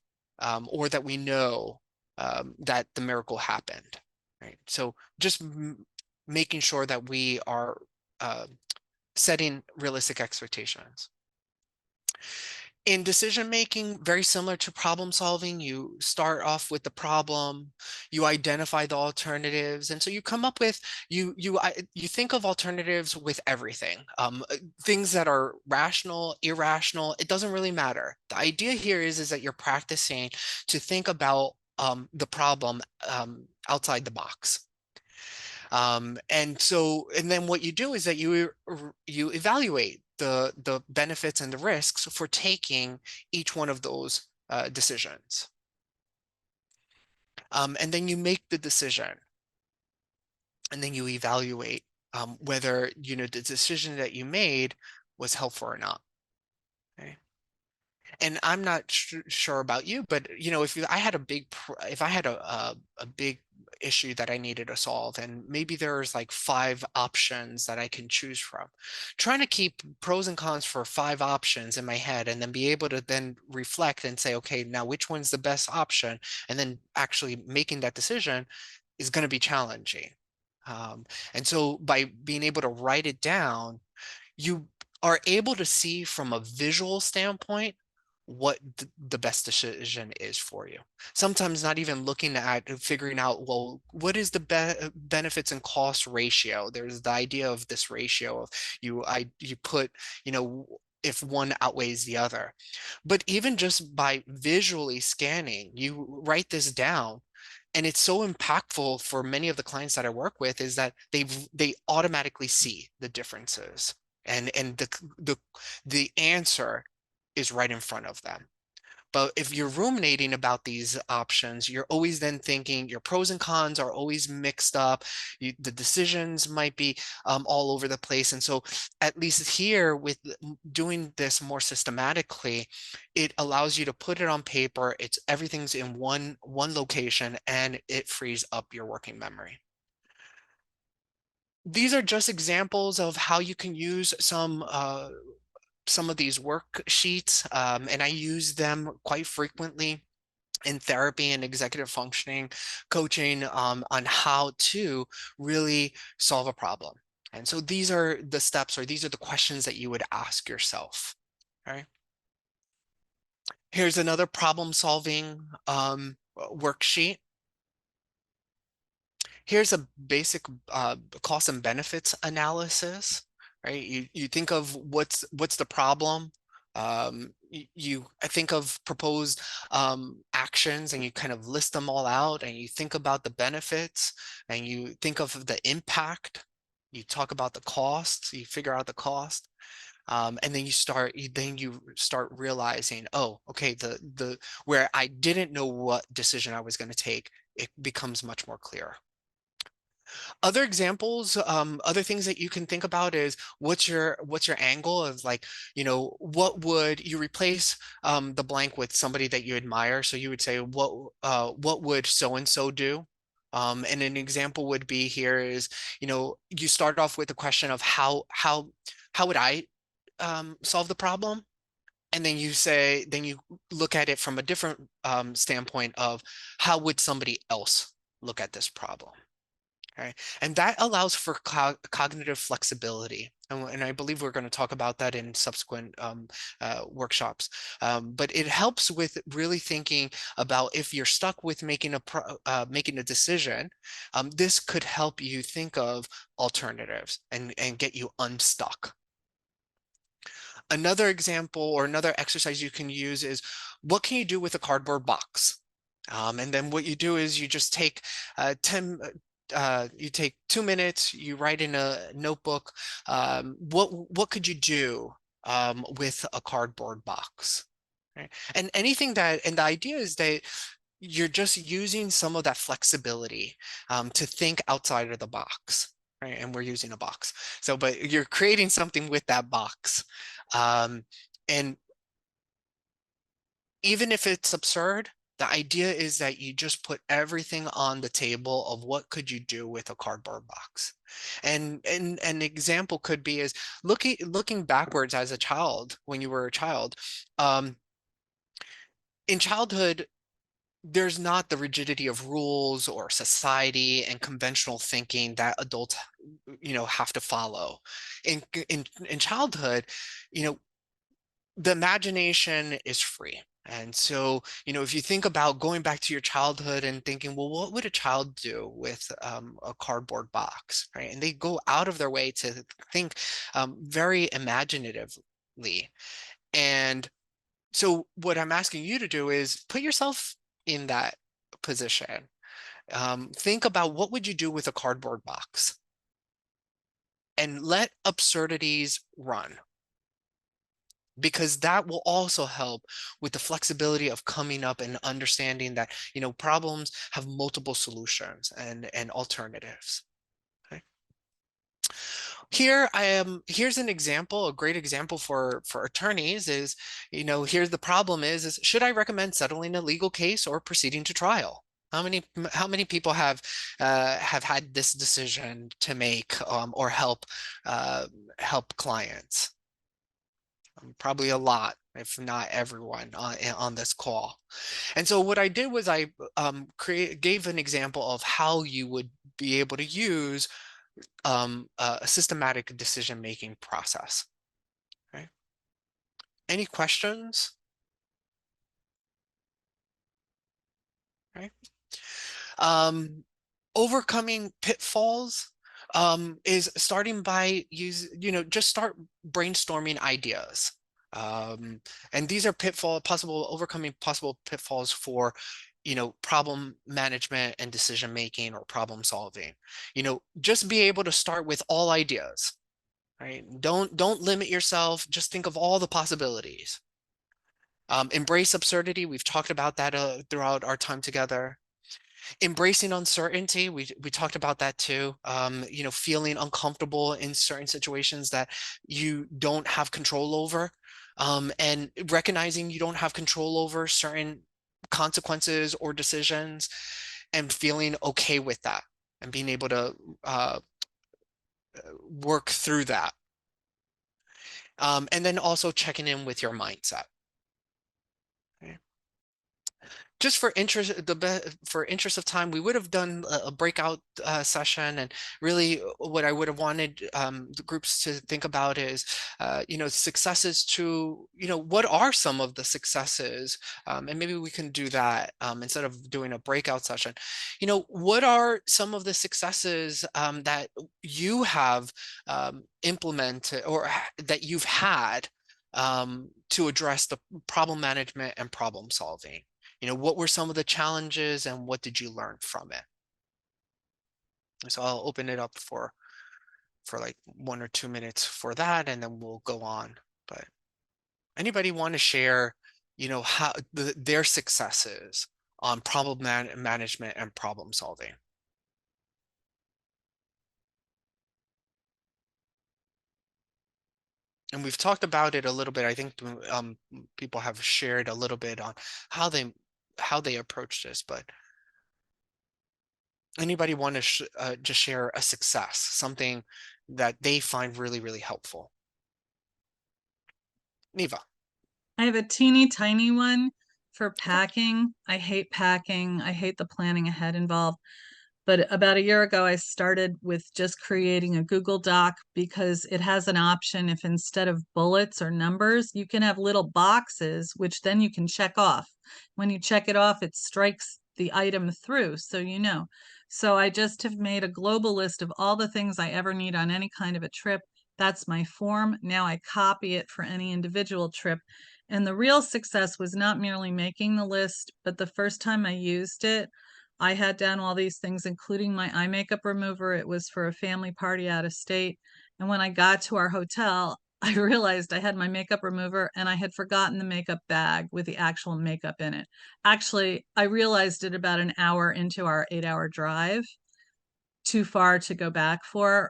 or that we know that the miracle happened, right? So just making sure that we are setting realistic expectations. In decision making, very similar to problem solving, you start off with the problem, you identify the alternatives, and so you come up with you think of alternatives with everything, things that are rational, irrational. It doesn't really matter. The idea here is that you're practicing to think about the problem outside the box. And then what you do is that you evaluate the benefits and the risks for taking each one of those decisions. And then you make the decision, and then you evaluate whether the decision that you made was helpful or not. Okay. And I'm not sure about you, but if I had a big issue that I needed to solve, and maybe there's like 5 options that I can choose from, trying to keep pros and cons for 5 options in my head, and then be able to then reflect and say, okay, now which one's the best option, and then actually making that decision is going to be challenging. And so by being able to write it down, you are able to see from a visual standpoint what the best decision is for you. Sometimes not even looking at figuring out, well, what is the benefits and cost ratio? There's the idea of this ratio of you put, if one outweighs the other. But even just by visually scanning, you write this down. And it's so impactful for many of the clients that I work with is that they automatically see the differences, and the answer is right in front of them. But if you're ruminating about these options, you're always then thinking your pros and cons are always mixed up. The decisions might be all over the place. And so at least here with doing this more systematically, it allows you to put it on paper. Everything's in one location, and it frees up your working memory. These are just examples of how you can use some of these worksheets, and I use them quite frequently in therapy and executive functioning coaching, on how to really solve a problem. And so these are the steps, or these are the questions that you would ask yourself. Okay. Here's another problem solving worksheet. Here's a basic cost and benefits analysis, right? You think of what's the problem. I think of proposed actions, and you kind of list them all out, and you think about the benefits, and you think of the impact. You talk about the costs, you figure out the cost. And then you start realizing, oh, okay, the where I didn't know what decision I was going to take, it becomes much more clear. Other examples, other things that you can think about is what's your angle of, like, what would you replace the blank with somebody that you admire? So you would say, what would so and so do? And an example would be here is, you start off with the question of how would I solve the problem? And then you look at it from a different standpoint of how would somebody else look at this problem? Okay? And that allows for cognitive flexibility. And I believe we're going to talk about that in subsequent workshops. But it helps with really thinking about if you're stuck with making a decision, this could help you think of alternatives and get you unstuck. Another example or another exercise you can use is, what can you do with a cardboard box? And then what you do is you just take you take 2 minutes, you write in a notebook, what could you do with a cardboard box? Right? And the idea is that you're just using some of that flexibility to think outside of the box, right? And we're using a box. So, but you're creating something with that box. And even if it's absurd, the idea is that you just put everything on the table of what could you do with a cardboard box. And an example could be is looking backwards as a child, when you were a child. In childhood, there's not the rigidity of rules or society and conventional thinking that adults, have to follow. In childhood, the imagination is free. And so, if you think about going back to your childhood and thinking, well, what would a child do with a cardboard box, right? And they go out of their way to think very imaginatively. And so what I'm asking you to do is put yourself in that position. Think about, what would you do with a cardboard box? And let absurdities run, because that will also help with the flexibility of coming up and understanding that, problems have multiple solutions and alternatives. Okay. Here's an example, a great example for attorneys is, here's the problem is should I recommend settling a legal case or proceeding to trial? How many people have had this decision to make, or help clients? Probably a lot, if not everyone on this call. And so what I did was I gave an example of how you would be able to use a systematic decision-making process. Okay. Any questions? Okay. Overcoming pitfalls is starting by just start brainstorming ideas. And these are overcoming possible pitfalls for, problem management and decision making or problem solving. Just be able to start with all ideas, right? Don't limit yourself. Just think of all the possibilities. Embrace absurdity. We've talked about that throughout our time together. Embracing uncertainty, we talked about that too. Feeling uncomfortable in certain situations that you don't have control over, and recognizing you don't have control over certain consequences or decisions, and feeling okay with that and being able to work through that. And then also checking in with your mindset. Okay. Just for interest of time, we would have done a breakout session, and really what I would have wanted the groups to think about is, successes to, what are some of the successes, and maybe we can do that instead of doing a breakout session. What are some of the successes that you have implemented or that you've had to address the problem management and problem solving? What were some of the challenges and what did you learn from it? So I'll open it up for like 1 or 2 minutes for that, and then we'll go on. But anybody want to share, how their successes on problem management and problem solving? And we've talked about it a little bit. I think people have shared a little bit on how they approach this, but anybody want to just share a success, something that they find really, really helpful? Neva. I have a teeny tiny one for packing. I hate packing. I hate the planning ahead involved. But about a year ago, I started with just creating a Google Doc because it has an option if instead of bullets or numbers, you can have little boxes, which then you can check off. When you check it off, it strikes the item through, so you know. So I just have made a global list of all the things I ever need on any kind of a trip. That's my form. Now I copy it for any individual trip. And the real success was not merely making the list, but the first time I used it, I had down all these things, including my eye makeup remover. It was for a family party out of state. And when I got to our hotel, I realized I had my makeup remover and I had forgotten the makeup bag with the actual makeup in it. Actually, I realized it about an hour into our 8-hour drive, too far to go back for.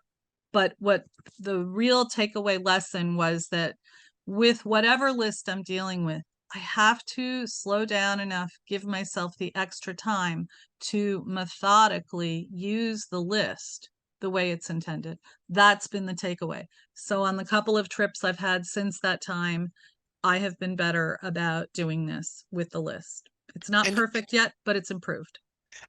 But what the real takeaway lesson was that with whatever list I'm dealing with, I have to slow down enough, give myself the extra time to methodically use the list the way it's intended. That's been the takeaway. So on the couple of trips I've had since that time, I have been better about doing this with the list. It's not And perfect yet, but it's improved.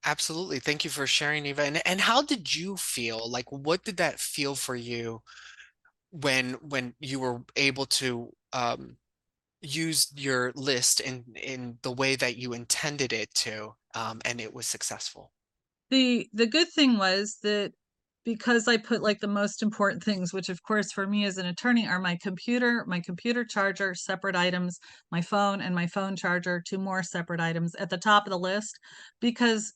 absolutely. Thank you for sharing, Eva. And how did you feel? Like, what did that feel for you when you were able to use your list in the way that you intended it to, and it was successful? The good thing was that because I put like the most important things, which of course for me as an attorney are my computer charger, separate items, my phone and my phone charger, two more separate items at the top of the list, because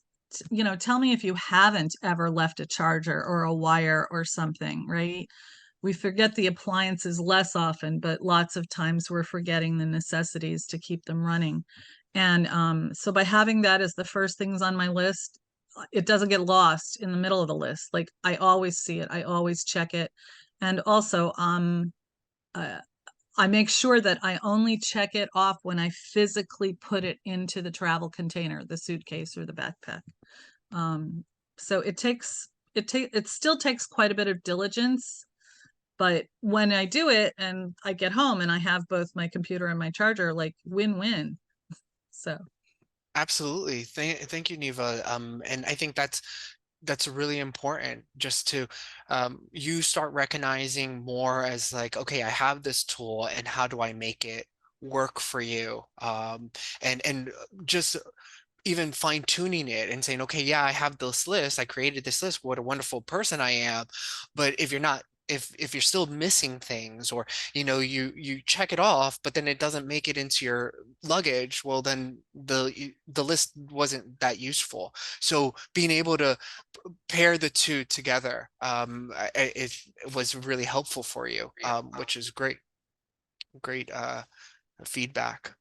you know, tell me if you haven't ever left a charger or a wire or something, right? We forget the appliances less often, but lots of times we're forgetting the necessities to keep them running. And so by having that as the first things on my list, it doesn't get lost in the middle of the list. Like I always see it, I always check it. And also, uh, I make sure that I only check it off when I physically put it into the travel container, the suitcase or the backpack. So it still takes quite a bit of diligence, but when I do it and I get home and I have both my computer and my charger, like win-win. So Absolutely. Thank you, Neva. And I think that's really important, just to you start recognizing more as like, okay, I have this tool and how do I make it work for you? And just even fine tuning it and saying, okay, yeah, I have this list. I created this list. What a wonderful person I am. But if you're not, if you're still missing things, or you check it off, but then it doesn't make it into your luggage, well, then the list wasn't that useful. So being able to pair the two together, it was really helpful for you, which is great feedback.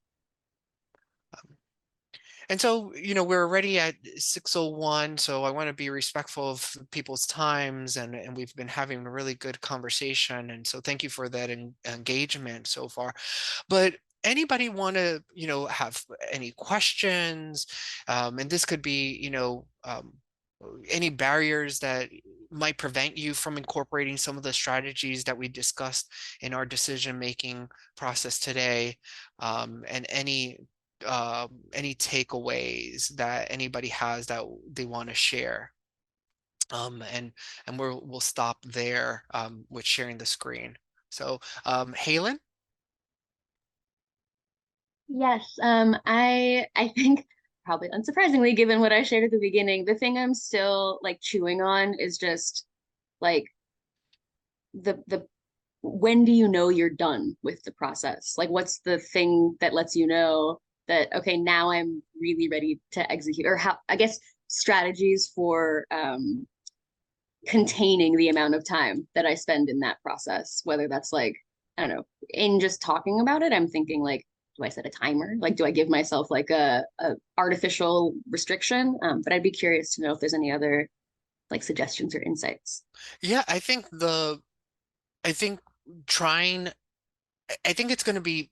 And so, we're already at 6:01, so I want to be respectful of people's times, and we've been having a really good conversation. And so thank you for that engagement so far. But anybody want to, have any questions? And this could be, any barriers that might prevent you from incorporating some of the strategies that we discussed in our decision-making process today, and any takeaways that anybody has that they want to share. And we'll stop there with sharing the screen. So, Halen? Yes, I think probably unsurprisingly, given what I shared at the beginning, the thing I'm still like chewing on is just like the when do you know you're done with the process? Like what's the thing that lets you know that okay, now I'm really ready to execute, or how I guess strategies for containing the amount of time that I spend in that process, whether that's like, I don't know, in just talking about it, I'm thinking like, do I set a timer? Like, do I give myself like a artificial restriction? But I'd be curious to know if there's any other like suggestions or insights. Yeah, I think trying I think it's going to be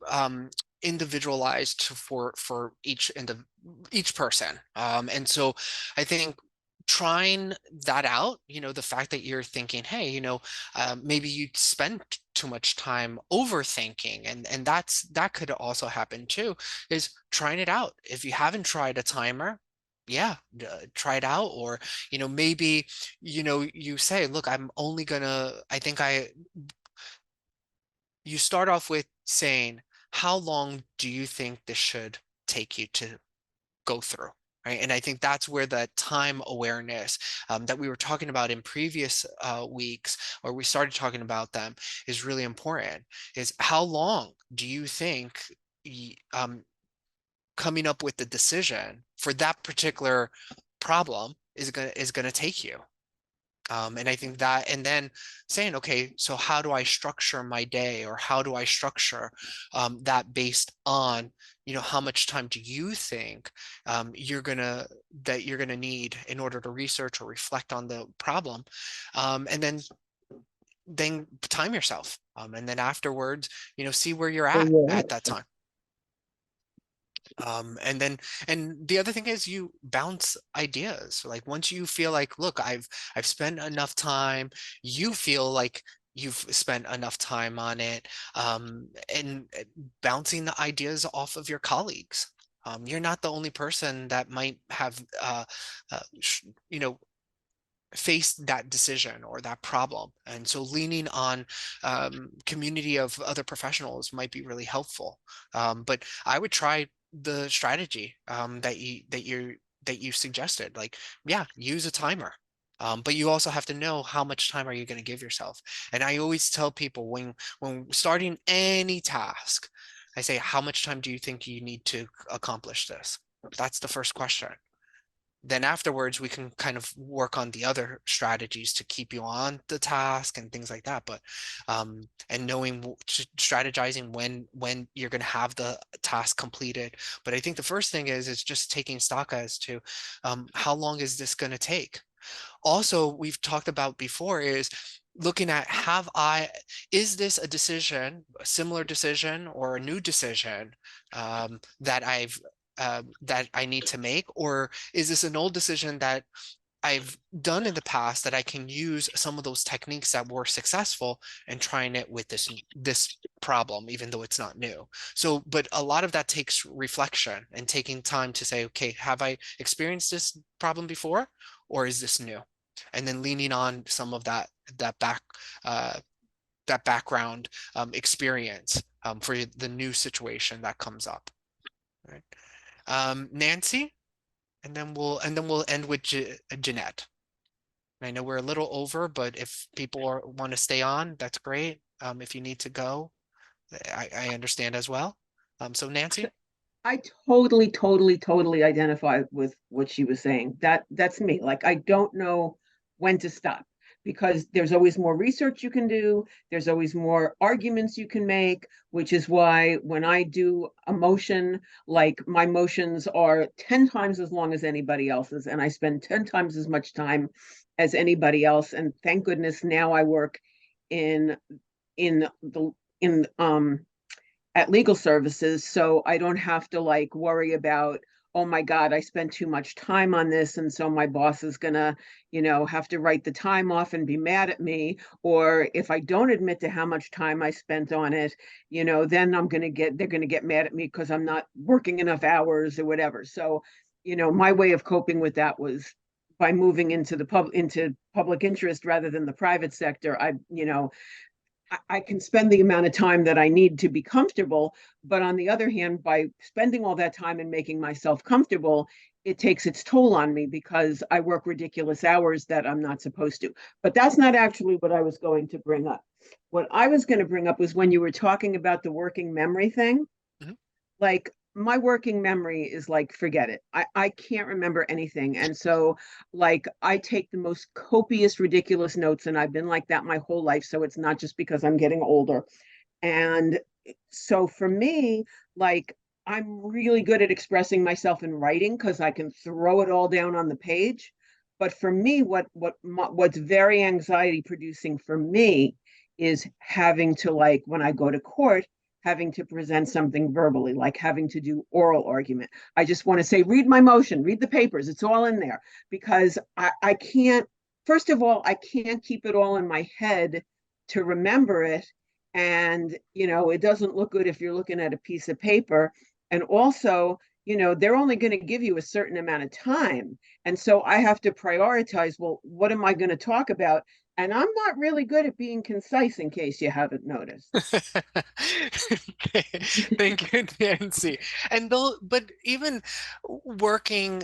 individualized for each person. And so I think trying that out, the fact that you're thinking, hey, maybe you spend too much time overthinking, and that could also happen too, is trying it out. If you haven't tried a timer, yeah, try it out. Or, maybe, you say, look, you start off with saying, how long do you think this should take you to go through? Right. And I think that's where the time awareness that we were talking about in previous weeks, or we started talking about them, is really important. Is how long do you think coming up with the decision for that particular problem is gonna take you? And I think that, and then saying, okay, so how do I structure my day, or how do I structure that based on, how much time do you think you're gonna need in order to research or reflect on the problem, and then time yourself, and then afterwards, see where you're at that time. And the other thing is, you bounce ideas. Like, once you feel like, look, I've spent enough time, you feel like you've spent enough time on it, and bouncing the ideas off of your colleagues. You're not the only person that might have you know face that decision or that problem. And so leaning on community of other professionals might be really helpful. But I would try the strategy that you suggested. Like, yeah, use a timer. But you also have to know, how much time are you going to give yourself? And I always tell people, when starting any task, I say, how much time do you think you need to accomplish this? That's the first question. Then afterwards, we can kind of work on the other strategies to keep you on the task and things like that. But and knowing, strategizing when you're going to have the task completed. But I think the first thing is just taking stock as to how long is this going to take. Also, we've talked about before, is looking at, is this a decision, a similar decision, or a new decision that I need to make? Or is this an old decision that I've done in the past, that I can use some of those techniques that were successful and trying it with this problem, even though it's not new? So, but a lot of that takes reflection and taking time to say, okay, have I experienced this problem before, or is this new? And then leaning on some of that background experience for the new situation that comes up. Right. Nancy, and then we'll end with Jeanette. I know we're a little over, but if people want to stay on, that's great. If you need to go, I understand as well. So Nancy? I totally, totally, totally identify with what she was saying. That's me. Like, I don't know when to stop, because there's always more research you can do. There's always more arguments you can make, which is why when I do a motion, like, my motions are 10 times as long as anybody else's, and I spend 10 times as much time as anybody else. And thank goodness now I work in the in at legal services, so I don't have to, like, worry about, oh my God, I spent too much time on this, and so my boss is gonna, have to write the time off and be mad at me. Or if I don't admit to how much time I spent on it, then they're gonna get mad at me because I'm not working enough hours or whatever. So, my way of coping with that was by moving into public interest rather than the private sector. I can spend the amount of time that I need to be comfortable. But on the other hand, by spending all that time and making myself comfortable, it takes its toll on me, because I work ridiculous hours that I'm not supposed to. But that's not actually what I was going to bring up. What I was going to bring up was when you were talking about the working memory thing. Mhm. Like, my working memory is like, forget it. I can't remember anything. And so, like, I take the most copious, ridiculous notes, and I've been like that my whole life. So it's not just because I'm getting older. And so for me, like, I'm really good at expressing myself in writing because I can throw it all down on the page. But for me, what's very anxiety producing for me is having to, like, when I go to court, having to present something verbally, like having to do oral argument. I just want to say, read my motion, read the papers, it's all in there. Because I can't, first of all, I can't keep it all in my head to remember it. And, it doesn't look good if you're looking at a piece of paper. And also, they're only going to give you a certain amount of time. And so I have to prioritize, well, what am I going to talk about? And I'm not really good at being concise, in case you haven't noticed. Thank you, Nancy. And though, but even working,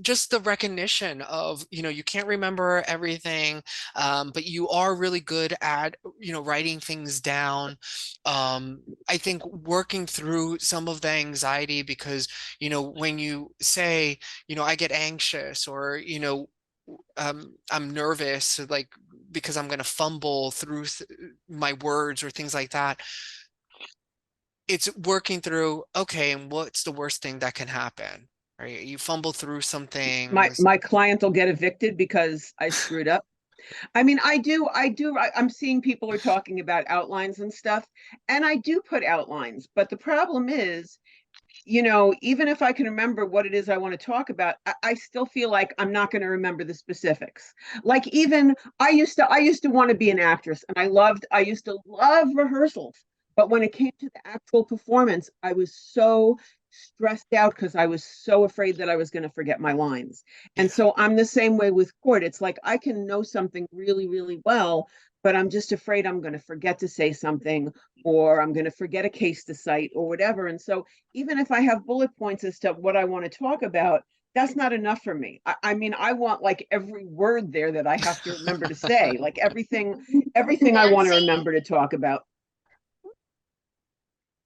just the recognition of, you can't remember everything, but you are really good at, writing things down. I think working through some of the anxiety, because, when you say, I get anxious, or, I'm nervous, like, because I'm going to fumble through my words or things like that. It's working through, okay, and what's the worst thing that can happen, right? You fumble through some My things. my client will get evicted because I screwed up. I mean, I'm seeing people are talking about outlines and stuff, and I do put outlines, but the problem is, even if I can remember what it is I want to talk about, I still feel like I'm not going to remember the specifics. Like, even I used to want to be an actress, and I used to love rehearsals. But when it came to the actual performance, I was so stressed out because I was so afraid that I was going to forget my lines. And Yeah. so I'm the same way with court. It's like I can know something really, really well, but I'm just afraid I'm going to forget to say something, or I'm going to forget a case to cite, or whatever. And so even if I have bullet points as to what I want to talk about, that's not enough for me. I mean, I want like every word there that I have to remember to say, like everything I want to Nancy, remember to talk about.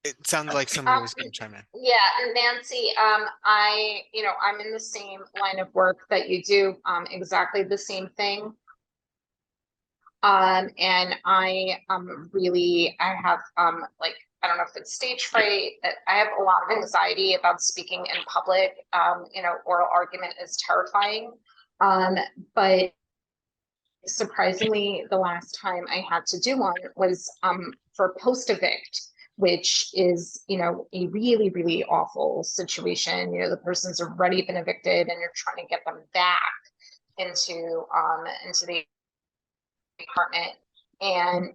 It sounds like somebody was going to chime in. yeah, Nancy, I'm in the same line of work that you do, exactly the same thing. And I have, like, I don't know if it's stage fright, that I have a lot of anxiety about speaking in public. Oral argument is terrifying. But surprisingly, the last time I had to do one was for post evict, which is, a really, really awful situation. The person's already been evicted and you're trying to get them back into the department. And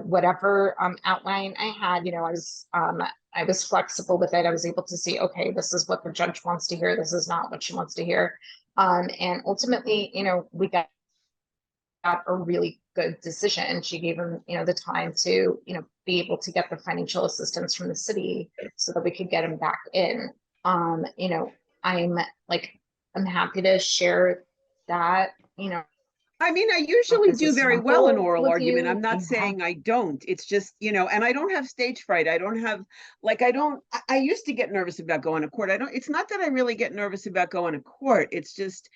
whatever outline I had, I was flexible with it. I was able to see, okay, this is what the judge wants to hear, this is not what she wants to hear. And ultimately, we got a really good decision. She gave him, the time to, be able to get the financial assistance from the city so that we could get him back in. I'm I'm happy to share that, I mean, I usually as a do very well in sample oral with argument. I'm you. not saying I don't. It's just, and I don't have stage fright. I don't have, like, I used to get nervous about going to court. It's not that I really get nervous about going to court. It's just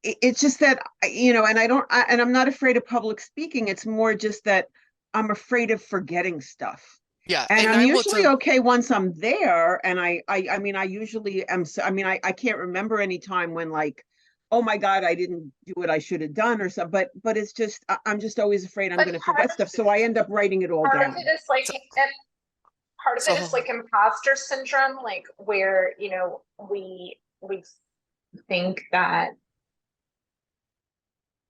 that, and I'm not afraid of public speaking. It's more just that I'm afraid of forgetting stuff. Yeah, And and I'm I will usually tell. okay once I'm there. And I mean, I usually am. I can't remember any time when, like, oh my God, I didn't do what I should have done or something. But it's just, I'm just always afraid I'm But going to forget stuff. So I end up writing it all part down. of it is like, So, part of it is so like imposter syndrome, like where, we think that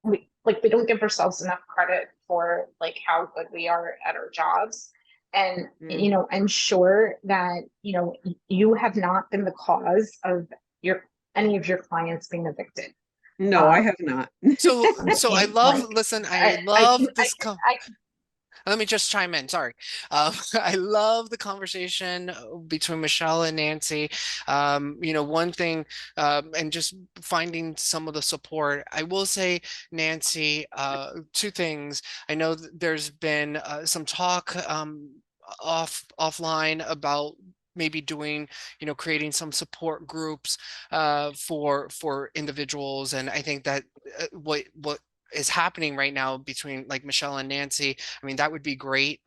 we don't give ourselves enough credit for like how good we are at our jobs. And I'm sure that you have not been the cause of any of your clients being evicted. No, I have not. so I love, Like, listen, I I love can this. Let me just chime in. Sorry. I love the conversation between Michelle and Nancy. One thing, and just finding some of the support. I will say, Nancy, two things. I know there's been some talk offline about maybe doing, creating some support groups for individuals. And I think that what is happening right now between like Michelle and Nancy, I mean, that would be great.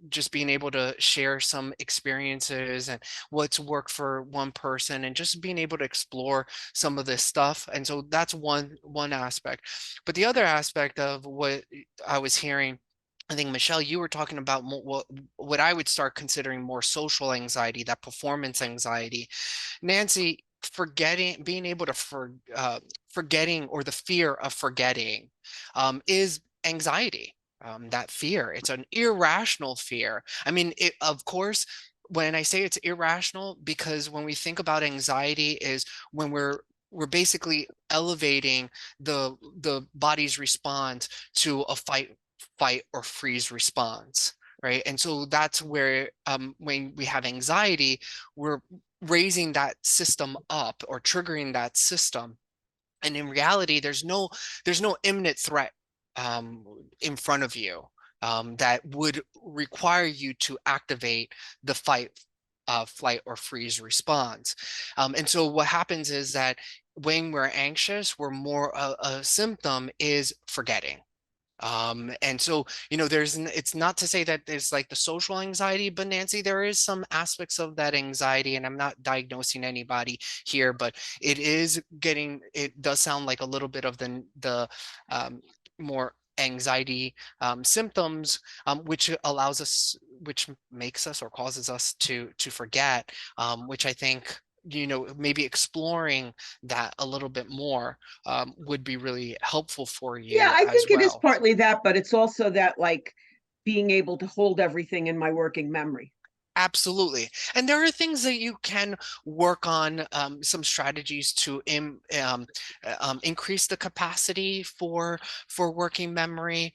Just being able to share some experiences and what's worked for one person, and just being able to explore some of this stuff. And so that's one aspect. But the other aspect of what I was hearing, I think, Michelle, you were talking about what I would start considering more social anxiety, that performance anxiety. Nancy, being able to forgetting, or the fear of forgetting, is anxiety. That fear, it's an irrational fear. I mean, of course, when I say it's irrational, because when we think about anxiety is when we're basically elevating the body's response to a fight or freeze response, right? And so that's where when we have anxiety, we're raising that system up or triggering that system. And in reality, there's no imminent threat um, in front of you that would require you to activate the fight, flight, or freeze response. And so what happens is that when we're anxious, we're more a symptom is forgetting. And so, it's not to say that there's like the social anxiety, but Nancy, there is some aspects of that anxiety, and I'm not diagnosing anybody here, but it does sound like a little bit of the more anxiety symptoms, which makes us or causes us to forget, which I think maybe exploring that a little bit more would be really helpful for Yeah, you I as think it is well. partly that, but it's also that like being able to hold everything in my working memory. Absolutely. And there are things that you can work on, some strategies to increase the capacity for working memory.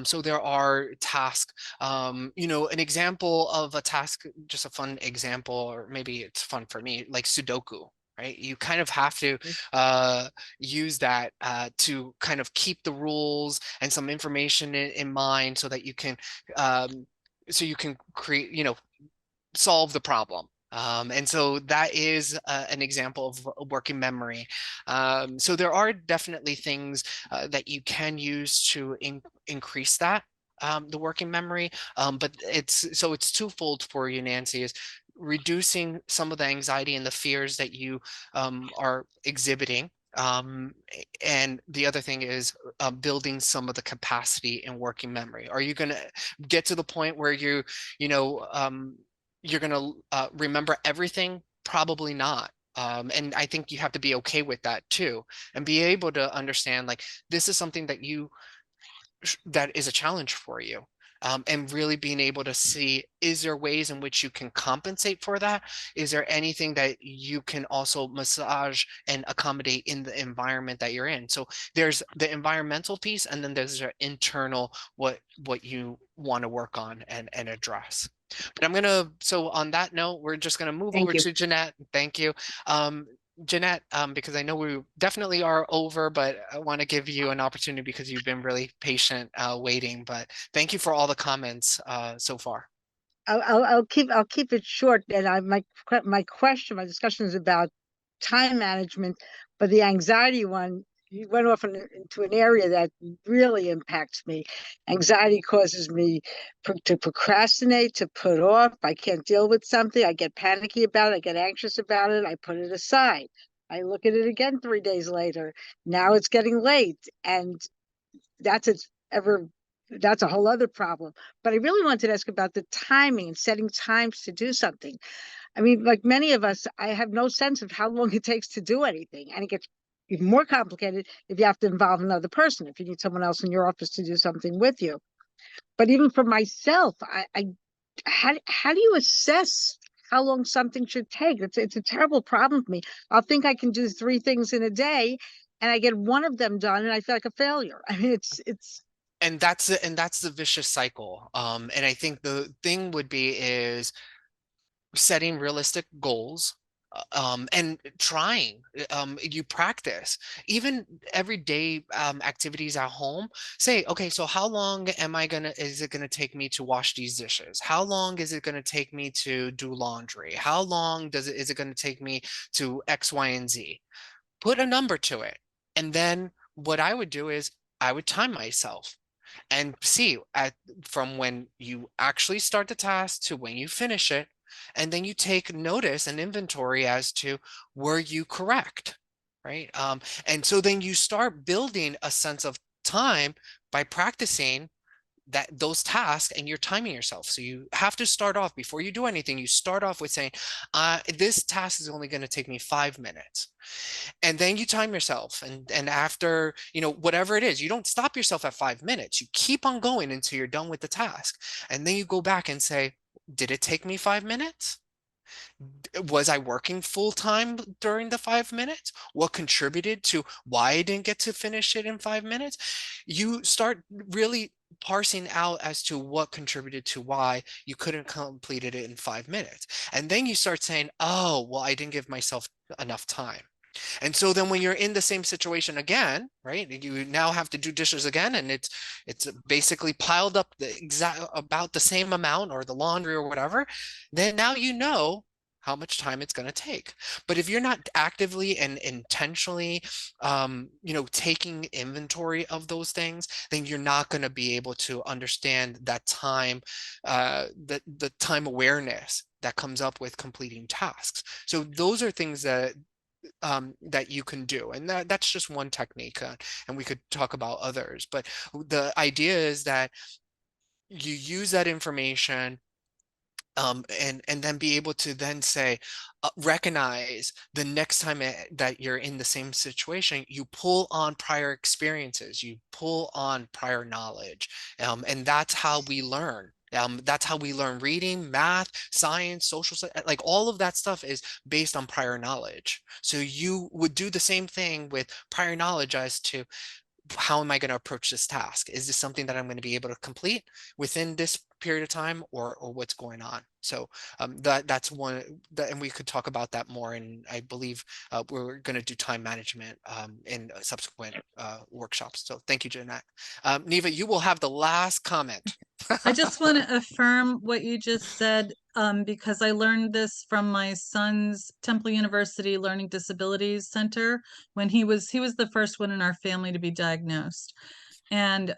So there are tasks, an example of a task, just a fun example, or maybe it's fun for me, like Sudoku. Right, you kind of have to use that to kind of keep the rules and some information in mind, so that you can create, solve the problem. And so that is an example of a working memory. So there are definitely things that you can use to increase that, the working memory. But it's twofold for you, Nancy, is reducing some of the anxiety and the fears that you are exhibiting. And the other thing is building some of the capacity in working memory. Are you going to get to the point where you know, you're going to remember everything? Probably not. And I think you have to be okay with that too, and be able to understand like this is something that is a challenge for you. And really being able to see, is there ways in which you can compensate for that? Is there anything that you can also massage and accommodate in the environment that you're in? So there's the environmental piece, and then there's the internal, what you want to work on and address. But so on that note, we're just gonna move over Thank you. to Jeanette. Thank you. Jeanette, because I know we definitely are over, but I want to give you an opportunity because you've been really patient waiting. But thank you for all the comments so far. I'll keep it short. And my discussion is about time management, but the anxiety one, you went off into an area that really impacts me. Anxiety causes me to procrastinate, to put off. I can't deal with something. I get panicky about it. I get anxious about it. I put it aside. I look at it again 3 days later. Now it's getting late, and that's it's ever that's a whole other problem. But I really wanted to ask about the timing and setting times to do something. I mean, like many of us, I have no sense of how long it takes to do anything. And it gets even more complicated if you have to involve another person, if you need someone else in your office to do something with you. But even for myself, how do you assess how long something should take? It's a terrible problem for me. I'll think I can do 3 things in a day, and I get one of them done, and I feel like a failure. I mean, it's And that's the vicious cycle. And I think the thing would be is setting realistic goals, and trying. You practice even everyday activities at home. Say, okay, so how long is it gonna take me to wash these dishes? How long is it gonna take me to do laundry? How long is it gonna take me to X, Y, and Z? Put a number to it. And then what I would do is I would time myself and see from when you actually start the task to when you finish it. And then you take notice and inventory as to, were you correct? Right. And so then you start building a sense of time by practicing those tasks, and you're timing yourself. So you have to start off, before you do anything, you start off with saying, this task is only going to take me 5 minutes. And then you time yourself, and after, whatever it is, you don't stop yourself at 5 minutes. You keep on going until you're done with the task. And then you go back and say, Did it take me 5 minutes? Was I working full time during the 5 minutes? What contributed to why I didn't get to finish it in 5 minutes? You start really parsing out as to what contributed to why you couldn't complete it in 5 minutes. And then you start saying, oh, well, I didn't give myself enough time. And so then when you're in the same situation again, right, you now have to do dishes again, and it's basically piled up the exact about the same amount, or the laundry or whatever, then now you know how much time it's going to take. But if you're not actively and intentionally, taking inventory of those things, then you're not going to be able to understand that time, the time awareness that comes up with completing tasks. So those are things that you can do, and that's just one technique, and we could talk about others. But the idea is that you use that information, and then be able to then say, recognize the next time that you're in the same situation, you pull on prior experiences, you pull on prior knowledge, and that's how we learn. That's how we learn reading, math, science, like all of that stuff is based on prior knowledge. So you would do the same thing with prior knowledge as to, how am I going to approach this task? Is this something that I'm going to be able to complete within this period of time, or what's going on? So that's one that, and we could talk about that more. And I believe we're going to do time management in subsequent workshops. So thank you, Jeanette. Neva, you will have the last comment. I just want to affirm what you just said, because I learned this from my son's Temple University Learning Disabilities Center when he was the first one in our family to be diagnosed. And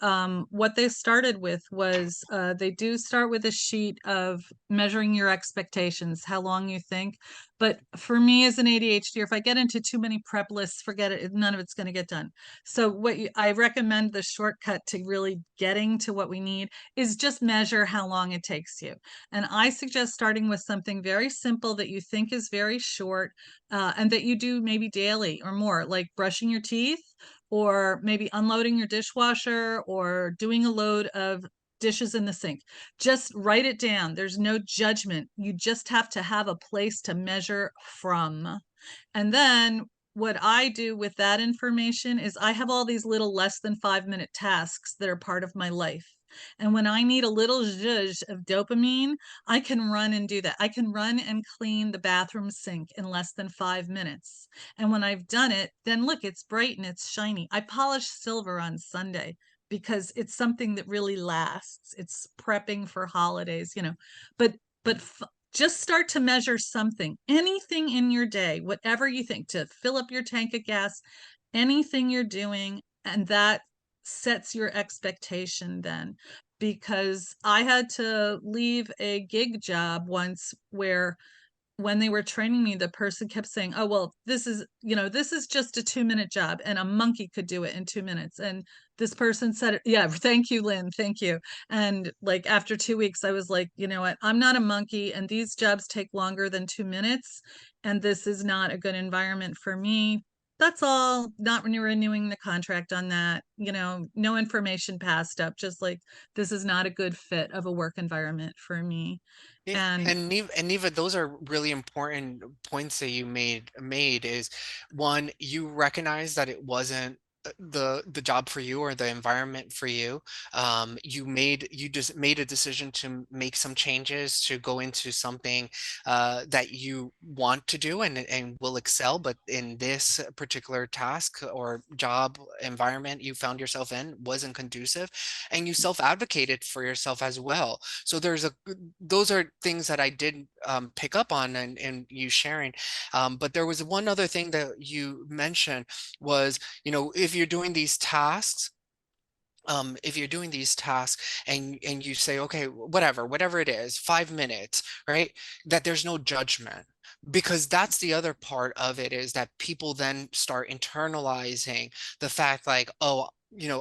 what they started with was they do start with a sheet of measuring your expectations, how long you think. But for me as an ADHD, if I get into too many prep lists, forget it, none of it's going to get done. So I recommend the shortcut to really getting to what we need is just measure how long it takes you. And I suggest starting with something very simple that you think is very short, and that you do maybe daily or more, like brushing your teeth, or maybe unloading your dishwasher, or doing a load of dishes in the sink. Just write it down. There's no judgment. You just have to have a place to measure from. And then what I do with that information is I have all these little less than 5 minute tasks that are part of my life. And when I need a little zhuzh of dopamine, I can run and do that. I can run and clean the bathroom sink in less than 5 minutes. And when I've done it, then look, it's bright and it's shiny. I polish silver on Sunday because it's something that really lasts. It's prepping for holidays, but just start to measure something, anything in your day, whatever you think, to fill up your tank of gas, anything you're doing, and that sets your expectation then. Because I had to leave a gig job once where when they were training me, the person kept saying, oh, well, this is just a 2 minute job and a monkey could do it in 2 minutes. And this person said, yeah, thank you, Lynn, thank you. And like after 2 weeks, I was like, you know what, I'm not a monkey, and these jobs take longer than 2 minutes. And this is not a good environment for me. That's all. Not renewing the contract on that, no information passed up, just like this is not a good fit of a work environment for me. And Neva, those are really important points that you made is, one, you recognize that it wasn't the job for you or the environment for you. You just made a decision to make some changes to go into something that you want to do and will excel, but in this particular task or job environment you found yourself in wasn't conducive, and you self-advocated for yourself as well. So those are things that I did pick up on and you sharing. But there was one other thing that you mentioned was, if you're doing these tasks, and you say, okay, whatever it is, 5 minutes, right? That there's no judgment, because that's the other part of it, is that people then start internalizing the fact like, oh,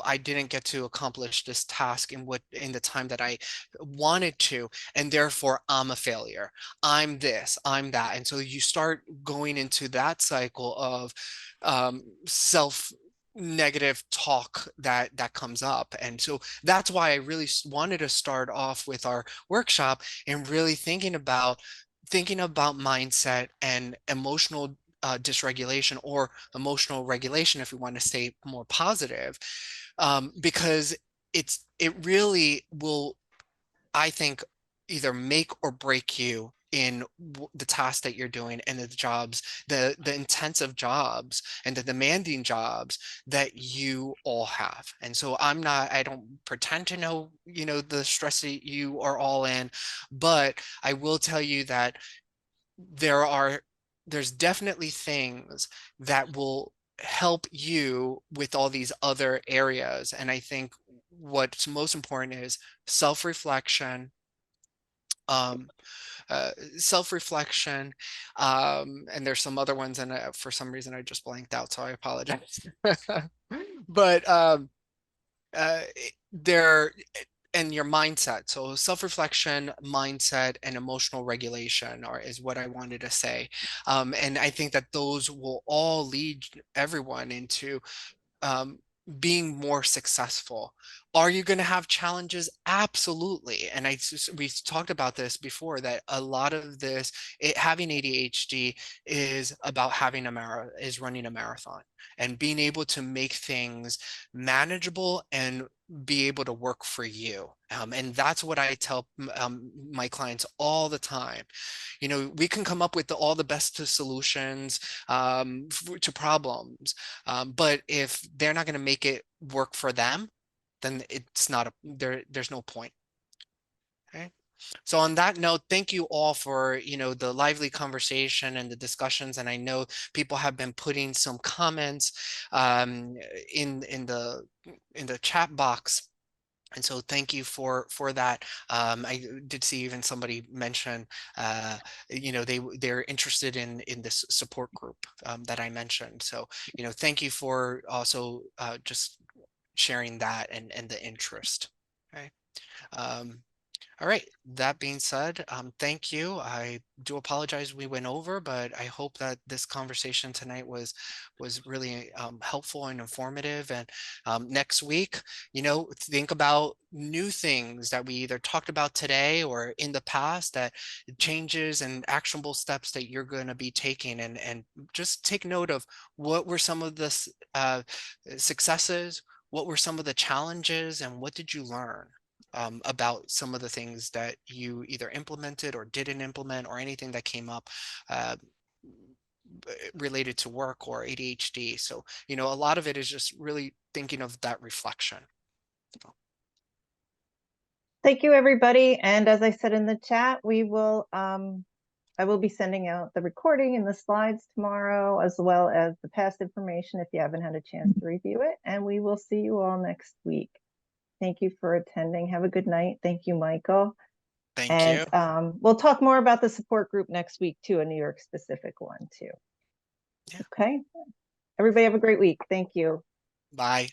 I didn't get to accomplish this task in the time that I wanted to, and therefore I'm a failure. I'm this, I'm that. And so you start going into that cycle of self negative talk that comes up. And so that's why I really wanted to start off with our workshop and really thinking about mindset and emotional dysregulation, or emotional regulation if we want to stay more positive, because it really will, I think, either make or break you in the task that you're doing, and the jobs, the intensive jobs and the demanding jobs that you all have. And so I don't pretend to know, the stress that you are all in, but I will tell you that there's definitely things that will help you with all these other areas. And I think what's most important is self-reflection, um, self-reflection, and there's some other ones, and for some reason I just blanked out, so I apologize. But uh, there and your mindset. So self-reflection, mindset, and emotional regulation is what I wanted to say. And I think that those will all lead everyone into um, being more successful. Are you going to have challenges? Absolutely. And we talked about this before, that a lot of this, having ADHD is about running a marathon and being able to make things manageable and be able to work for you. And that's what I tell my clients all the time. We can come up with all the best solutions to problems, but if they're not going to make it work for them, then it's not there's no point. Okay. So on that note, thank you all for, the lively conversation and the discussions. And I know people have been putting some comments in the chat box. And so thank you for that. I did see even somebody mention, they're interested in this support group that I mentioned. So, thank you for also just sharing that and the interest. Okay. All right. That being said, thank you. I do apologize we went over, but I hope that this conversation tonight was really helpful and informative. And next week, think about new things that we either talked about today or in the past, that changes and actionable steps that you're going to be taking, and just take note of what were some of the successes, what were some of the challenges, and what did you learn about some of the things that you either implemented or didn't implement, or anything that came up uh, related to work or ADHD. So, a lot of it is just really thinking of that reflection. Thank you, everybody. And as I said in the chat, I will be sending out the recording and the slides tomorrow, as well as the past information if you haven't had a chance to review it. And we will see you all next week. Thank you for attending. Have a good night. Thank you, Michael. Thank you. We'll talk more about the support group next week too, a New York specific one too. Yeah. Okay. Everybody have a great week. Thank you. Bye.